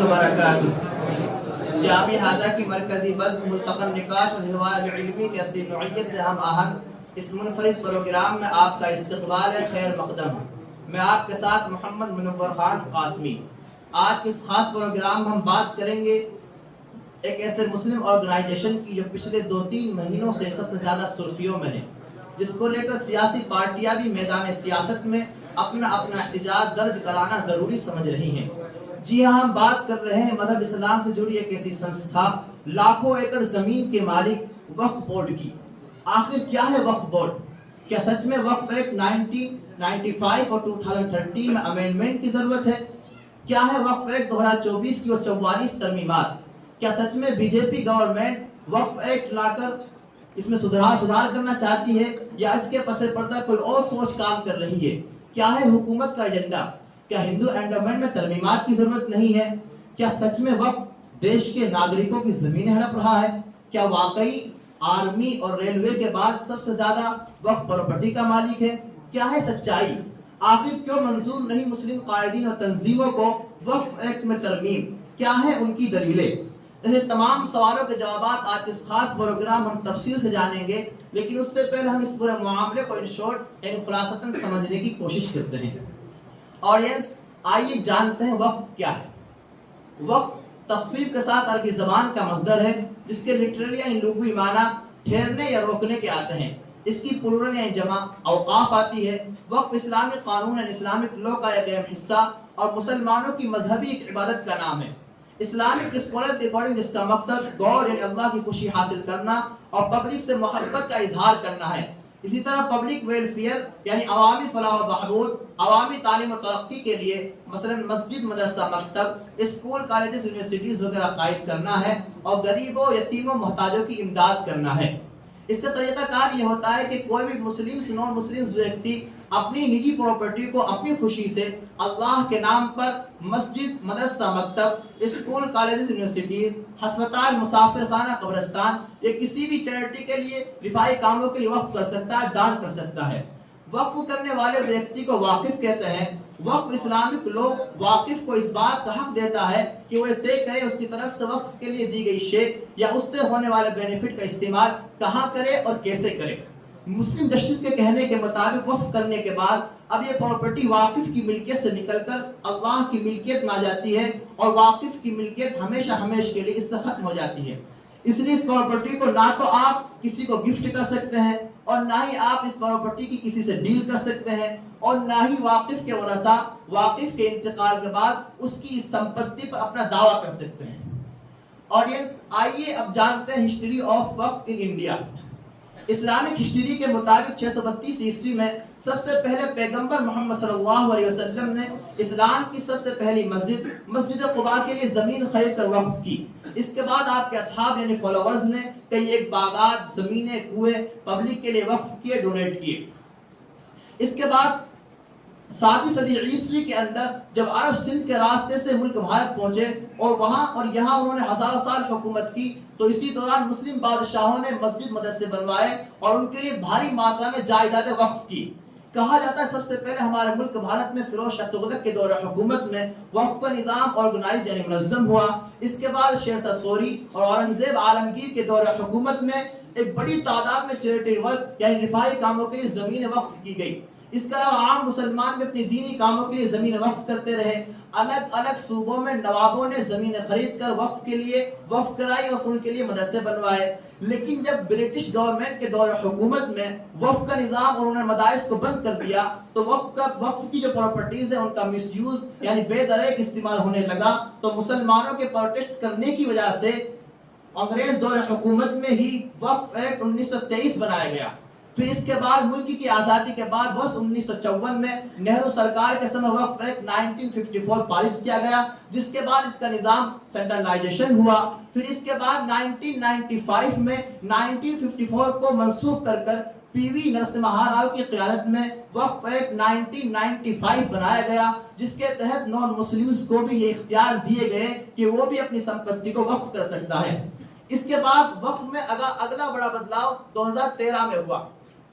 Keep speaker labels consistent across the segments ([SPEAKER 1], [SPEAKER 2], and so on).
[SPEAKER 1] وبرکاتہ۔ جامع ہاضہ کی مرکزی بزم ملتقى النقاش اور حوار علمی کے اسی نوعیت سے ہم آہنگ اس منفرد پروگرام میں آپ کا استقبال ہے، خیر مقدم۔ میں آپ کے ساتھ محمد منور خان قاسمی۔ آج کے اس خاص پروگرام میں ہم بات کریں گے ایک ایسے مسلم آرگنائزیشن کی جو پچھلے 2-3 مہینوں سے سب سے زیادہ سرخیوں میں ہے، جس کو لے کر سیاسی پارٹیاں بھی میدان سیاست میں اپنا احتجاج درج کرانا ضروری سمجھ رہی ہیں۔ جی ہاں، ہم بات کر رہے ہیں مذہب اسلام سے جڑی ایک ایسی سنستھا، لاکھوں ایکڑ زمین کے مالک وقف بورڈ کی۔ آخر کیا ہے وقف بورڈ؟ کیا سچ میں وقف ایکٹ 1995 اور 2013 میں امینڈمنٹ کی ضرورت ہے؟ کیا ہے وقف ایکٹ 2024 کی اور 44 ترمیمات؟ کیا سچ میں بی جے پی گورنمنٹ وقف ایکٹ لا کر اس میں سدھار کرنا چاہتی ہے، یا اس کے پس پردہ کوئی اور سوچ کام کر رہی ہے؟ کیا ہے حکومت کا ایجنڈا؟ کیا ہندو اینڈومنٹ میں ترمیمات کی ضرورت نہیں ہے؟ کیا سچ میں وقف دیش کے ناگرکوں کی زمینیں ہڑپ رہا ہے؟ کیا واقعی آرمی اور ریلوے کے بعد سب سے زیادہ وقف پراپرٹی کا مالک ہے؟ کیا ہے سچائی؟ آخر کیوں منظور نہیں مسلم قائدین اور تنظیموں کو وقف ایکٹ میں ترمیم؟ کیا ہے ان کی دلیلیں؟ ایسے تمام سوالوں کے جوابات آج اس خاص پروگرام ہم تفصیل سے جانیں گے، لیکن اس سے پہلے ہم اس پورے معاملے کو ان شارٹ یعنی خلاصتاً سمجھنے کی کوشش کرتے ہیں۔ آڈینس، آئیے جانتے ہیں وقف کیا ہے۔ وقف تخفیف کے ساتھ عربی زبان کا مصدر ہے، جس کے لٹرلی یعنی لغوی معنی ٹھہرنے یا روکنے کے آتے ہیں۔ اس کی پلورل یعنی جمع اوقاف آتی ہے۔ وقف اسلامی قانون یعنی اسلامک لا کا ایک اہم حصہ اور مسلمانوں کی مذہبی ایک عبادت کا نام ہے۔ اسلامک اسکالرز کے اکارڈنگ اس کا مقصد گاڈ یعنی اللہ کی خوشی حاصل کرنا اور پبلک سے محبت کا اظہار کرنا ہے۔ اسی طرح پبلک ویلفیئر یعنی عوامی فلاح و بہبود، عوامی تعلیم و ترقی کے لیے مثلا مسجد، مدرسہ، مکتب، اسکول، کالجز، یونیورسٹیز وغیرہ قائم کرنا ہے اور غریبوں، یتیموں، محتاجوں کی امداد کرنا ہے۔ اس کا طریقہ کار یہ ہوتا ہے کہ کوئی بھی مسلم سے نان مسلم ویکتی اپنی نجی پراپرٹی کو اپنی خوشی سے اللہ کے نام پر مسجد، مدرسہ، مکتب، اسکول، کالجز، یونیورسٹیز، ہسپتال، مسافر خانہ، قبرستان یا کسی بھی چیریٹی کے لیے، رفاہی کاموں کے لیے وقف کر سکتا ہے، دان کر سکتا ہے۔ وقف کرنے والے ویکتی کو واقف کہتے ہیں۔ وقف اسلامک لوگ واقف کو اس بات کا حق دیتا ہے کہ وہ طے کرے اس کی طرف سے وقف کے لیے دی گئی شے یا اس سے ہونے والے بینیفٹ کا استعمال کہاں کرے اور کیسے کرے۔ مسلم جسٹس کے کہنے کے مطابق وقف کرنے کے بعد اب یہ پراپرٹی واقف کی ملکیت سے نکل کر اللہ کی ملکیت میں آ جاتی ہے اور واقف کی ملکیت ہمیشہ کے لیے اس سے ختم ہو جاتی ہے۔ اس لیے اس پراپرٹی کو نہ تو آپ کسی کو گفٹ کر سکتے ہیں اور نہ ہی آپ اس پراپرٹی کی کسی سے ڈیل کر سکتے ہیں، اور نہ ہی واقف کے ورثاء واقف کے انتقال کے بعد اس کی اس سمپتی پر اپنا دعویٰ کر سکتے ہیں۔ آڈینس، آئیے اب جانتے ہیں ہسٹری آف وقف ان انڈیا۔ اسلامک ہسٹری کے مطابق 632 عیسوی میں سب سے پہلے پیغمبر محمد صلی اللہ علیہ وسلم نے اسلام کی سب سے پہلی مسجد قباء کے لیے زمین خرید کر وقف کی۔ اس کے بعد آپ کے اصحاب یعنی فالوورز نے کئی ایک باغات، زمینیں، کنویں پبلک کے لیے وقف کیے، ڈونیٹ کیے۔ اس کے بعد 7ویں صدی عیسوی کے اندر جب عرب سندھ کے راستے سے ملک بھارت پہنچے اور وہاں اور یہاں انہوں نے ہزاروں سال حکومت کی، تو اسی دوران مسلم بادشاہوں نے مسجد، مدرسے بنوائے اور ان کے لیے بھاری ماترا میں جائیدادیں وقف کی۔ کہا جاتا ہے سب سے پہلے ہمارے ملک بھارت میں فیروز شاہ تغلق کے دور حکومت میں وقف کا نظام آرگنائز یعنی منظم ہوا۔ اس کے بعد شیر شاہ سوری اور اورنگزیب عالمگیر کے دور حکومت میں ایک بڑی تعداد میں چیریٹی ورک یعنی رفاہی کاموں کے لیے زمینیں وقف کی گئی۔ اس کے علاوہ عام مسلمان بھی اپنی دینی کاموں کے لیے زمین وقف کرتے رہے۔ الگ الگ صوبوں میں نوابوں نے زمینیں خرید کر وقف کے لیے وقف کرائی اور ان کے لیے مدرسے بنوائے۔ لیکن جب برٹش گورنمنٹ کے دور حکومت میں وقف کا نظام اور انہوں نے مدارس کو بند کر دیا، تو وقف کی جو پراپرٹیز ہیں ان کا مس یوز یعنی بے دریغ استعمال ہونے لگا، تو مسلمانوں کے پروٹیسٹ کرنے کی وجہ سے انگریز دور حکومت میں ہی وقف ایکٹ 1923 بنایا گیا۔ پھر اس کے بعد ملک کی آزادی کے بعد برس 1954 میں نہرو سرکار کے سمے وقف ایکٹ 1954 پارت کیا گیا، جس کے بعد اس کا نظام سینٹرلائزیشن ہوا۔ پھر اس کے بعد 1995 میں 1954 کو منسوخ کر پی وی نرسمہا راؤ کی قیادت میں وقف ایکٹ 1995 بنایا گیا، جس کے تحت نان مسلمز کو بھی یہ اختیار دیے گئے کہ وہ بھی اپنی سمپتی کو وقف کر سکتا ہے۔ اس کے بعد وقف میں اگلا بڑا بدلاؤ 2013 میں ہوا۔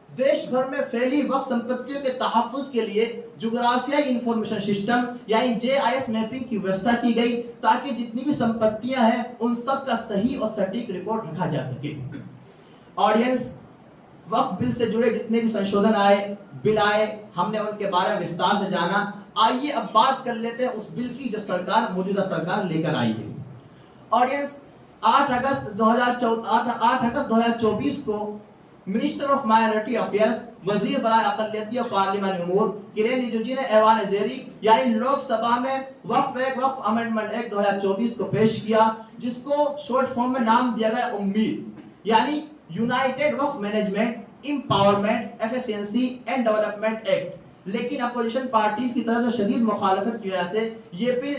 [SPEAKER 1] دیش بھر میں پھیلی وقف سمپتیوں کے تحفظ کے لیے جغرافیائی انفارمیشن سسٹم یعنی JIS میپنگ کی ویوستھا کی گئی تاکہ جتنی بھی سمپتیاں ہیں ان سب کا صحیح اور سٹیک ریکارڈ رکھا جا سکے. آڈینس، وقف بل سے جڑے جتنے بھی سنشودھن آئے، بل آئے، ہم نے ان کے بارے میں وستار سے جانا. آئیے اب بات کر لیتے ہیں اس بل کی جو موجودہ سرکار لے کر آئی ہے. آڈینس، 8 اگست 2024 کو منسٹر آف مائنورٹی افیئرز، وزیر برائے اقلیتی اور پارلیمانی امور کرین رجیجو نے ایوان زیری یعنی لوک سبھا میں وقف امینڈمنٹ ایکٹ 2024 کو پیش کیا، جس کو شارٹ فارم میں نام دیا گیا امید یعنی یونائٹڈ وقف management empowerment efficiency and development act. لیکن اپوزیشن پارٹیز کی طرف سے شدید مخالفت کی وجہ سے یہ بل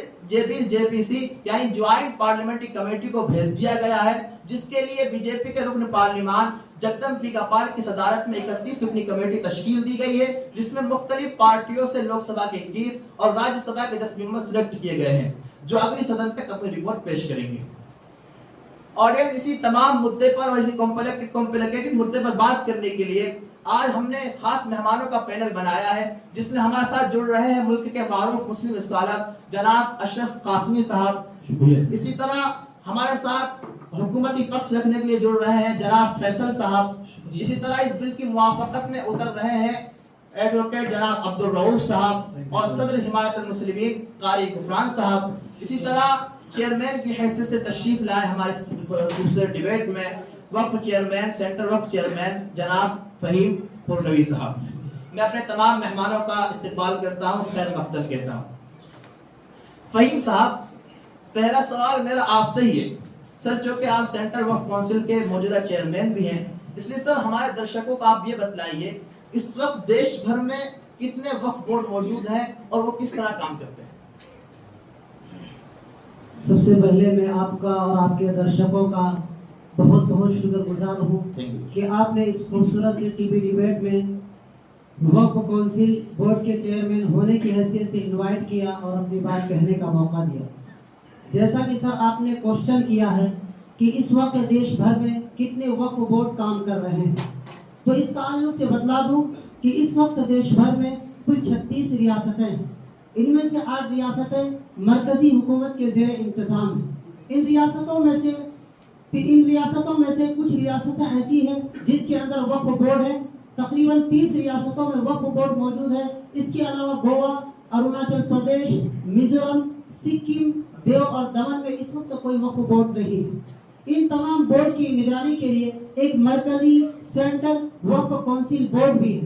[SPEAKER 1] JPC یعنی جوائنٹ پارلیمنٹری کمیٹی کو بھیج دیا گیا ہے، جس کے لیے BJP کے رکن پارلیمان جگدم پی پال کی صدارت میں 31 رکنی کمیٹی تشکیل دی گئی ہے، جس میں مختلف پارٹیوں سے لوک سبھا کے 21 اور راجیہ سبھا کے 10 ممبر سلیکٹ کیے گئے ہیں، جو اگلی صدر تک اپنی رپورٹ پیش کریں گے. آڈینس، اسی تمام مدے پر اور اسی کمپلیکیٹڈ مدے پر بات کرنے کے لیے آج ہم نے خاص مہمانوں کا پینل بنایا ہے، جس میں ہمارے ساتھ جڑ رہے ہیں ملک کے معروف مسلم اسکالر جناب اشرف قاسمی صاحب. اسی طرح ہمارے ساتھ حکومتی پکش رکھنے کے لیے جڑ رہے ہیں جناب فیصل صاحب. اسی طرح اس بل کی موافقت میں اتر رہے ہیں ایڈوکیٹ جناب عبدالرؤوف صاحب اور صدر حمایت المسلمین قاری غفران صاحب. اسی طرح چیئرمین کی حیثیت سے تشریف لائے ہمارے خوبصورت ڈیبیٹ میں وقف چیئرمین، سینٹرل وقف چیئرمین جناب فہیم پورنوی صاحب. میں اپنے تمام مہمانوں کا استقبال کرتا ہوں، خیر مقدم کہتا ہوں. فہیم صاحب، پہلا سوال میرا آپ سے ہی ہے سر، چونکہ آپ سینٹرل وقف کونسل کے موجودہ چیئرمین بھی ہیں، اس لیے سر ہمارے درشکوں کو آپ یہ بتلائیے اس وقت دیش بھر میں کتنے وقف بورڈ موجود ہیں اور وہ کس طرح کام کرتے ہیں؟
[SPEAKER 2] سب سے پہلے میں آپ کا اور آپ کے درشکوں کا بہت بہت شکر گزار ہوں کہ آپ نے اس خوبصورت سی ٹی وی ڈیبیٹ میں وقف کونسل بورڈ کے چیئرمین ہونے کی حیثیت سے انوائٹ کیا اور اپنی بات کہنے کا موقع دیا. جیسا کہ سر آپ نے کوشچن کیا ہے کہ اس وقت دیش بھر میں کتنے وقف بورڈ کام کر رہے ہیں، تو اس تعلق سے بتلا دوں کہ اس وقت دیش بھر میں کل 36 ریاستیں ہیں. ان میں سے 8 ریاستیں مرکزی حکومت کے زیر انتظام ہیں. ان ریاستوں میں سے کچھ ریاستیں ایسی ہیں جن کے اندر وقف بورڈ ہے. تقریباً 30 ریاستوں میں وقف بورڈ موجود ہے. اس کے علاوہ گوا، اروناچل پردیش، میزورم، سکم، دیو اور دمن میں اس وقت کوئی وقف بورڈ نہیں ہے. ان تمام بورڈ کی نگرانی کے لیے ایک مرکزی سینٹرل وقف کونسل بورڈ بھی ہے،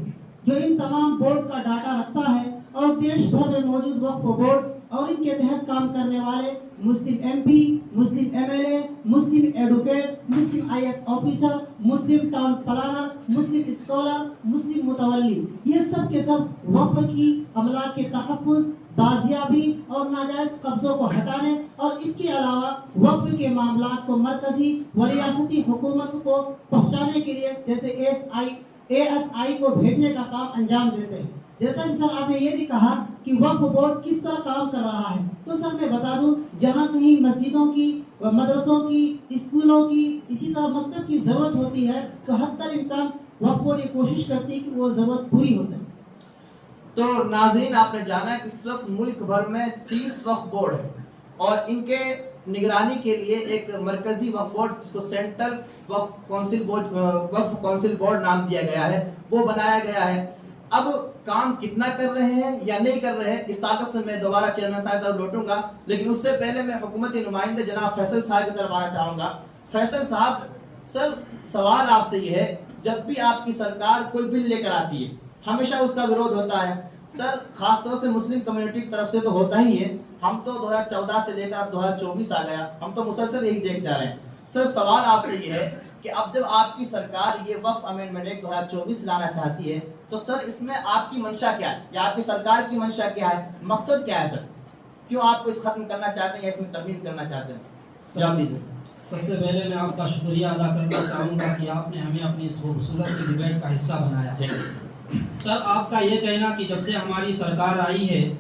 [SPEAKER 2] جو ان تمام بورڈ کا ڈاٹا رکھتا ہے اور دیش بھر میں موجود وقف بورڈ اور ان کے تحت کام کرنے والے مسلم MP، مسلم MLA، مسلم ایڈوکیٹ، مسلم IAS آفیسر، مسلم ٹاؤن پلانر، مسلم اسکالر، مسلم متولی، یہ سب کے سب وقف کی املاک کے تحفظ، بازیابی اور ناجائز قبضوں کو ہٹانے اور اس کے علاوہ وقف کے معاملات کو مرکزی و ریاستی حکومت کو پہنچانے کے لیے جیسے ASI کو بھیجنے کا کام انجام دیتے ہیں. جیسا کہ سر آپ نے یہ بھی کہا کہ وقف بورڈ کس طرح کام کر رہا ہے، تو سر میں بتا دوں جہاں کہیں مسجدوں کی، مدرسوں کی، اسکولوں کی، اسی طرح مکتب کی ضرورت ہوتی ہے تو حتی الامکان وقف بورڈ یہ کوشش کرتی ہے کہ وہ ضرورت پوری ہو سکے.
[SPEAKER 1] تو ناظرین، آپ نے جانا کہ اس وقت ملک بھر میں 30 وقف بورڈ ہیں اور ان کے نگرانی کے لیے ایک مرکزی وقف بورڈ جس کو سینٹرل وقف کونسل بورڈ نام دیا گیا ہے وہ بنایا گیا ہے. اب کام کتنا کر رہے ہیں یا نہیں کر رہے ہیں اس تعلق سے میں دوبارہ چیئرمین صاحب طرف لوٹوں گا، لیکن اس سے پہلے میں حکومتی نمائندے جناب فیصل صاحب کی طرف آنا چاہوں گا. فیصل صاحب، سر سوال آپ سے یہ ہے، جب بھی آپ کی سرکار کوئی بل لے کر آتی ہے ہمیشہ اس کا وروଧ ہوتا ہے. سر خاص طور سے مسلم کمیونٹی کی طرف سے تو ہوتا ہی ہے. ہم تو 2014 سے لے کر 2024 آ گیا، ہم تو مسلسل یہی دیکھتے آ رہے ہیں. سر سوال آپ سے یہ ہے کہ اب جب آپ کی سرکار یہ وقف امینڈمنٹ ایکٹ 2024 لانا چاہتی ہے تو سر اس میں آپ کی منشا کیا ہے یا آپ کی سرکار کی منشا کیا ہے، مقصد کیا ہے سر؟ کیوں آپ کو اس ختم کرنا چاہتے ہیں یا اس میں تبدیل کرنا چاہتے ہیں؟ جواب دیجیے.
[SPEAKER 3] سب سے پہلے میں آپ کا شکریہ ادا کرنا چاہوں گا کہ آپ نے ہمیں اپنی اس خوبصورت سی ڈیبیٹ کا حصہ بنایا. سر آپ کا یہ کہنا کہ جب سے ہماری سرکار آئی ہے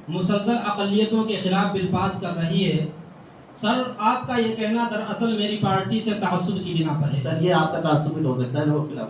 [SPEAKER 3] مسلسل اقلیتوں کے خلاف بل پاس کر رہی ہے، سر آپ کا یہ کہنا دراصل میری پارٹی سے تعصب کی بنا پر ہے.
[SPEAKER 1] سر یہ آپ کا تعصب بھی ہو سکتا ہے لوگوں کے خلاف.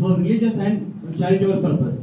[SPEAKER 4] for religious and charitable purpose।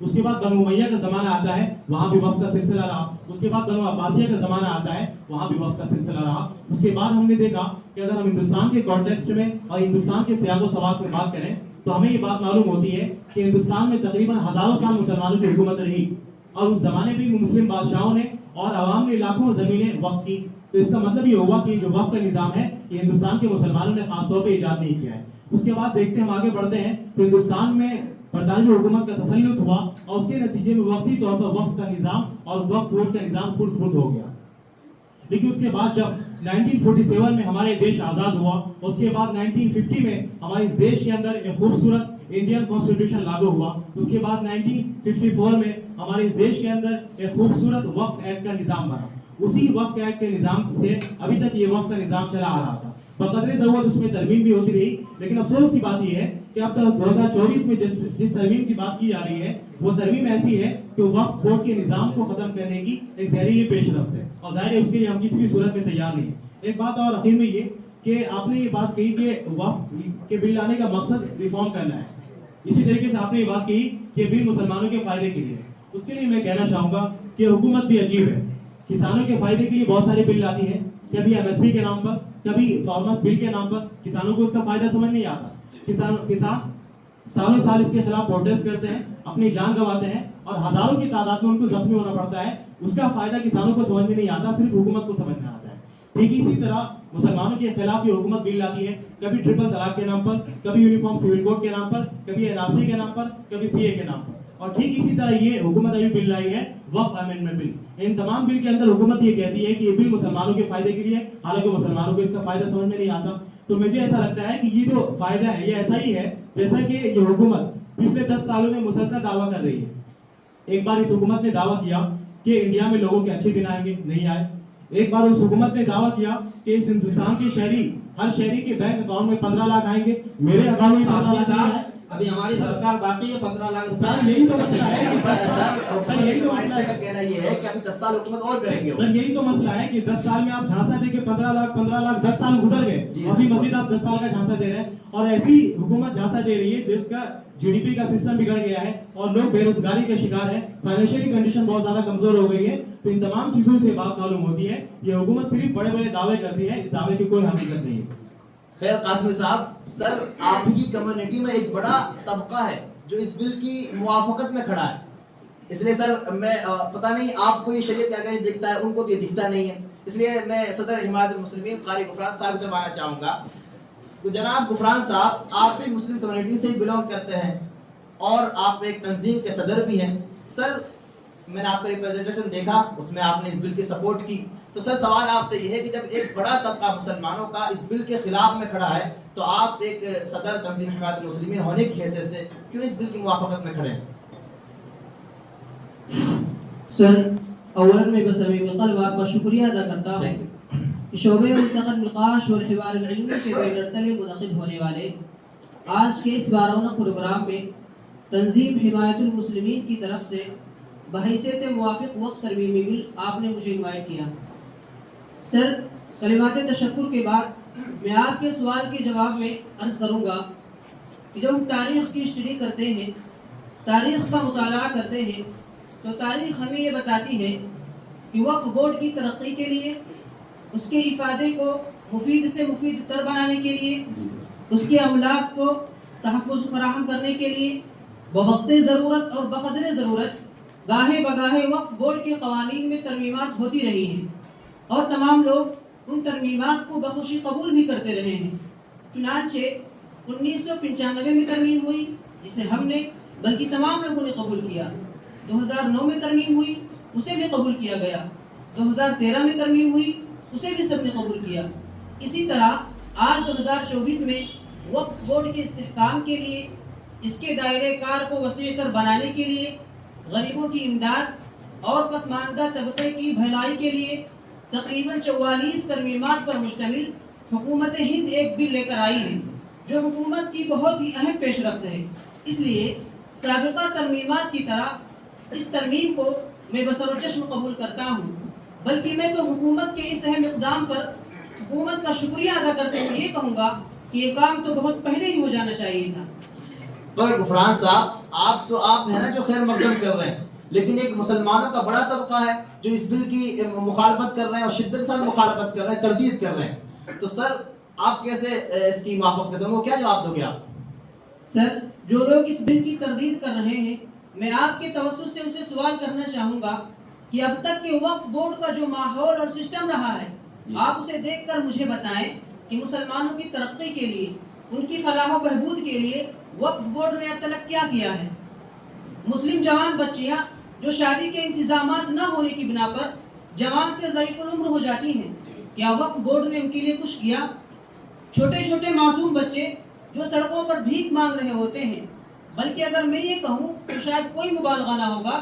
[SPEAKER 4] اس کے بعد بنو امیہ کا زمانہ آتا ہے, وہاں بھی وقف کا سلسلہ رہا. اس کے بعد بنو عباسیہ کا زمانہ آتا ہے, وہاں بھی وقف کا سلسلہ رہا. اس کے بعد ہم نے دیکھا کہ اگر ہم ہندوستان کے کانٹیکسٹ میں اور ہندوستان کے سیاق و سواد میں بات کریں تو ہمیں یہ بات معلوم ہوتی ہے کہ ہندوستان میں تقریباً ہزاروں سال مسلمانوں کی حکومت رہی, اور اس زمانے میں مسلم بادشاہوں نے اور عوام نے لاکھوں زمینیں وقف کی. تو اس کا مطلب یہ ہوا کہ جو وقف کا نظام ہے یہ ہندوستان کے مسلمانوں نے خاص طور پہ ایجاد نہیں کیا ہے. اس کے بعد دیکھتے ہیں, ہم آگے بڑھتے ہیں, تو ہندوستان میں برطانوی حکومت کا تسلط ہوا اور اس کے نتیجے میں وقتی طور پر وقف کا نظام اور وقف بورڈ کا نظام خرد برد ہو گیا. لیکن اس کے بعد جب 1947 میں ہمارے دیش آزاد ہوا, اس کے بعد 1950 میں ہمارے اس دیش کے اندر ایک خوبصورت انڈین کانسٹیٹیوشن لاگو ہوا. اس کے بعد 1954 میں ہمارے اس دیش کے اندر ایک خوبصورت وقف ایکٹ کا نظام بنا. اسی وقف ایکٹ کے نظام سے ابھی تک یہ وقف کا نظام چلا آ رہا تھا. بقدر ضرورت اس میں ترمیم بھی ہوتی رہی, لیکن افسوس کی بات یہ ہے کہ اب تک 2024 میں جس ترمیم کی بات کی جا رہی ہے وہ ترمیم ایسی ہے کہ وقف بورڈ کے نظام کو ختم کرنے کی ایک زہریلی پیش رفت ہے, اور ظاہر ہے اس کے لیے ہم کسی بھی صورت میں تیار نہیں ہیں. ایک بات اور اخیر میں یہ کہ آپ نے یہ بات کہی کہ وقف کے بل لانے کا مقصد ریفارم کرنا ہے. اسی طریقے سے آپ نے یہ بات کہی کہ بل مسلمانوں کے فائدے کے لیے. اس کے لیے میں کہنا چاہوں گا کہ حکومت بھی عجیب ہے. کسانوں کے فائدے کے لیے بہت سارے بل لاتی ہے, کبھی MSP کے نام پر, کبھی فارمرز بل کے نام پر. کسانوں کو اس کا فائدہ سمجھ نہیں آتا. کسان سالوں سال اس کے خلاف پروٹیسٹ کرتے ہیں, اپنی جان گنواتے ہیں, اور ہزاروں کی تعداد میں ان کو زخمی ہونا پڑتا ہے. اس کا فائدہ کسانوں کو سمجھ میں نہیں آتا, صرف حکومت کو سمجھ میں آتا ہے. ٹھیک اسی طرح مسلمانوں کے خلاف یہ حکومت بل لاتی ہے, کبھی ٹرپل طلاق کے نام پر, کبھی یونیفارم سول کوڈ کے نام پر, کبھی NRC کے نام پر, کبھی CA کے نام پر. اور ٹھیک اسی طرح یہ حکومت ابھی بل لائی ہے وقف امینڈمنٹ بل. ان تمام بل کے اندر حکومت یہ کہتی ہے کہ یہ بل مسلمانوں کے فائدے کے لیے, حالانکہ مسلمانوں کو اس کا فائدہ سمجھ میں نہیں آتا. تو مجھے ایسا لگتا ہے کہ یہ جو فائدہ ہے یہ ایسا ہی ہے جیسا کہ یہ حکومت پچھلے 10 سالوں میں مسلسل دعویٰ کر رہی ہے. ایک بار اس حکومت نے دعویٰ کیا کہ انڈیا میں لوگوں کے اچھے دن آئیں گے, نہیں آئے. ایک بار اس حکومت نے دعویٰ کیا کہ اس ہندوستان کے شہری, ہر شہری کے بینک اکاؤنٹ میں 15 لاکھ آئیں گے, میرے اکاؤنٹ میں 15 لاکھ آئے.
[SPEAKER 3] ابھی ہماری سرکار باقی ہے 15 لاکھ.
[SPEAKER 4] سر یہی تو مسئلہ ہے کہ
[SPEAKER 1] سر یہی تو کا کہنا یہ ہے کہ ابھی 10 سال حکومت اور کریں گے.
[SPEAKER 4] سر یہی تو مسئلہ ہے کہ 10 سال میں آپ جھانسا دے کے 15 لاکھ 10 سال گزر گئے, ابھی مزید آپ 10 سال کا جھانسا دے رہے ہیں. اور ایسی حکومت جھانسا دے رہی ہے جس کا GDP کا سسٹم بگڑ گیا ہے اور لوگ بے روزگاری کا شکار ہیں, فائنینشیلی کنڈیشن بہت زیادہ کمزور ہو گئی ہے. تو ان تمام چیزوں سے بات معلوم ہوتی ہے یہ حکومت صرف بڑے بڑے دعوے کرتی ہے, اس دعوے کی کوئی حقیقت نہیں ہے.
[SPEAKER 1] خیر قاسمی صاحب, سر آپ کی کمیونٹی میں ایک بڑا طبقہ ہے جو اس بل کی موافقت میں کھڑا ہے, اس لیے سر میں پتہ نہیں آپ کو یہ شریعت کیا کہیں دکھتا ہے, ان کو تو یہ دکھتا نہیں ہے. اس لیے میں صدر حمایت المسلمین قاری غفران صاحب کی طرف آنا چاہوں گا. تو جناب غفران صاحب, آپ بھی مسلم کمیونٹی سے ہی بلانگ کرتے ہیں اور آپ ایک تنظیم کے صدر بھی ہیں. سر میں نے آپ کا ریپرزنٹیشن دیکھا, اس میں آپ نے اس بل کی سپورٹ کی. تو سر سوال آپ سے یہ ہے کہ جب ایک بڑا طبقہ مسلمانوں کا اس بل کے خلاف میں کھڑا ہے تو آپ ایک صدر تنظیم حمایت المسلمین ہونے کی حیثیت سے کیوں اس بل کی موافقت میں کھڑے ہیں؟
[SPEAKER 5] سر اولا میں بس ابھی قلب آپ کا شکریہ ادا کرتا ہوں. شعبہ ملتقى النقاش والحوار العلمی کے بین تلے منعقد ہونے والے آج کے اس 12واں پروگرام میں تنظیم حمایت المسلمین کی طرف سے بحیثیت موافق وقت ترمیمی بل آپ نے مجھے انوائٹ کیا. سر کلمات تشکر کے بعد میں آپ کے سوال کے جواب میں عرض کروں گا کہ جب ہم تاریخ کی اسٹڈی کرتے ہیں, تاریخ کا مطالعہ کرتے ہیں, تو تاریخ ہمیں یہ بتاتی ہے کہ وقف بورڈ کی ترقی کے لیے, اس کے افادے کو مفید سے مفید تر بنانے کے لیے, اس کے املاک کو تحفظ فراہم کرنے کے لیے بوقت ضرورت اور بقدر ضرورت گاہے بگاہے وقف بورڈ کے قوانین میں ترمیمات ہوتی رہی ہیں, اور تمام لوگ ان ترمیمات کو بخوشی قبول بھی کرتے رہے ہیں. چنانچہ 1995 میں ترمیم ہوئی جسے ہم نے بلکہ تمام لوگوں نے قبول کیا. 2009 میں ترمیم ہوئی, اسے بھی قبول کیا گیا. 2013 میں ترمیم ہوئی, اسے بھی سب نے قبول کیا. اسی طرح آج 2024 میں وقف بورڈ کے استحکام کے لیے, اس کے دائرۂ کار کو وسیع تر بنانے کے لیے, غریبوں کی امداد اور پسماندہ طبقے کی بھلائی کے لیے تقریباً 44 ترمیمات پر مشتمل حکومت ہند ایک بل لے کر آئی ہے جو حکومت کی بہت ہی اہم پیش رفت ہے. اس لیے سابقہ ترمیمات کی طرح اس ترمیم کو میں بسر و چشم قبول کرتا ہوں, بلکہ میں تو حکومت کے اس اہم اقدام پر حکومت کا شکریہ ادا کرتے ہوئے یہ کہوں گا کہ یہ کام تو بہت پہلے ہی ہو جانا چاہیے تھا.
[SPEAKER 1] پر غفران صاحب آپ ہیں نا جو خیر مقدم کر رہے ہیں، لیکن ایک مسلمانوں کا بڑا طبقہ ہے جو اس بل کی مخالفت کر رہے ہیں اور شدت کے ساتھ مخالفت کر رہے ہیں، تردید کر رہے ہیں. تو سر آپ کیسے اس کی موافقت کر سکتے ہیں؟ وہ کیا جواب دو گے آپ؟
[SPEAKER 5] سر جو لوگ اس بل کی تردید کر رہے ہیں، میں آپ کے توسط سے ان سے سوال کرنا چاہوں گا کہ اب تک کے وقف بورڈ کا جو ماحول اور سسٹم رہا ہے، آپ اسے دیکھ کر مجھے بتائیں کہ مسلمانوں کی ترقی کے لیے، ان کی فلاح و بہبود کے لیے وقف بورڈ نے اب تک کیا کیا ہے؟ مسلم جوان بچیاں جو شادی کے انتظامات نہ ہونے کی بنا پر جوان سے ضعیف العمر ہو جاتی ہیں، کیا وقف بورڈ نے ان کے لیے کچھ کیا؟ چھوٹے چھوٹے معصوم بچے جو سڑکوں پر بھیک مانگ رہے ہوتے ہیں، بلکہ اگر میں یہ کہوں تو شاید کوئی مبالغہ نہ ہوگا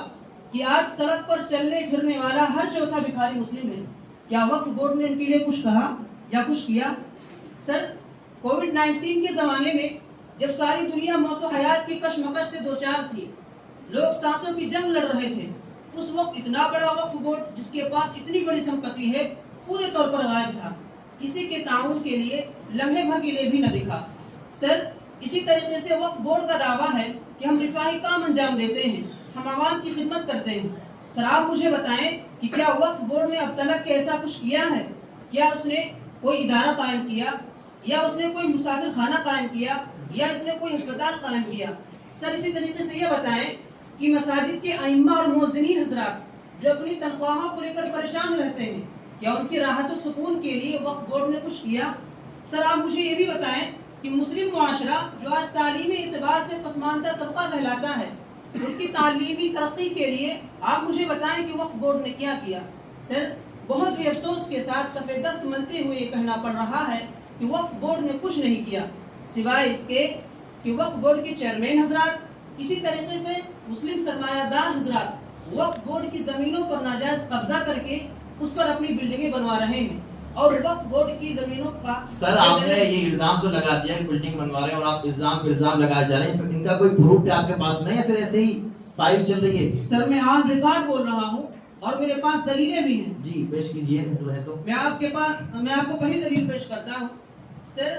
[SPEAKER 5] کہ آج سڑک پر چلنے پھرنے والا ہر چوتھا بھکاری مسلم ہے. کیا وقف بورڈ نے ان کے لیے کچھ کہا یا کچھ کیا؟ سر کووڈ-19 کے زمانے میں جب ساری دنیا موت و حیات کی کشمکش سے دوچار تھی، لوگ سانسوں کی جنگ لڑ رہے تھے، اس وقت اتنا بڑا وقف بورڈ جس کے پاس اتنی بڑی سمپتی ہے پورے طور پر غائب تھا، کسی کے تعاون کے لیے لمحے بھر کے لیے بھی نہ دکھا. سر اسی طریقے سے وقف بورڈ کا دعویٰ ہے کہ ہم رفاہی کام انجام دیتے ہیں، ہم عوام کی خدمت کرتے ہیں. سر آپ مجھے بتائیں کہ کیا وقف بورڈ نے اب تک ایسا کچھ کیا ہے؟ کیا اس نے کوئی ادارہ قائم کیا، یا اس نے کوئی مسافر خانہ قائم کیا، یا اس نے کوئی ہسپتال قائم کیا؟ سر اسی طریقے سے یہ بتائیں کہ مساجد کے ائمہ اور مؤذنین حضرات جو اپنی تنخواہوں کو لے کر پریشان رہتے ہیں، کیا ان کی راحت و سکون کے لیے وقف بورڈ نے کچھ کیا؟ سر آپ مجھے یہ بھی بتائیں کہ مسلم معاشرہ جو آج تعلیمی اعتبار سے پسماندہ طبقہ کہلاتا ہے، ان کی تعلیمی ترقی کے لیے آپ مجھے بتائیں کہ وقف بورڈ نے کیا کیا؟ سر بہت ہی افسوس کے ساتھ کف دست ملتے ہوئے یہ کہنا پڑ رہا ہے کہ وقف بورڈ نے کچھ نہیں کیا، سوائے اس کے کہ وقف بورڈ کے چیئرمین حضرات، اسی طریقے سے مسلم سرمایہ دار حضرات وقف بورڈ کی زمینوں پر ناجائز قبضہ کر کے اس پر اپنی بلڈنگیں بنوا رہے ہیں، اور وقف بورڈ کی زمینوں کا
[SPEAKER 1] سر آپ نے یہ الزام تو لگا دیا کہ بلڈنگ بنوا رہے ہیں، اور آپ الزام پہ الزام لگائے جا رہے ہیں، ان کا کوئی پروف آپ کے پاس نہیں ہے، پھر ایسے ہی فائل چل رہی ہے؟
[SPEAKER 5] سر میں آن ریکارڈ بول رہا ہوں اور میرے پاس دلیلیں بھی ہیں.
[SPEAKER 1] جی پیش کیجیے تو.
[SPEAKER 5] میں آپ کو پہلی دلیل پیش کرتا ہوں. سر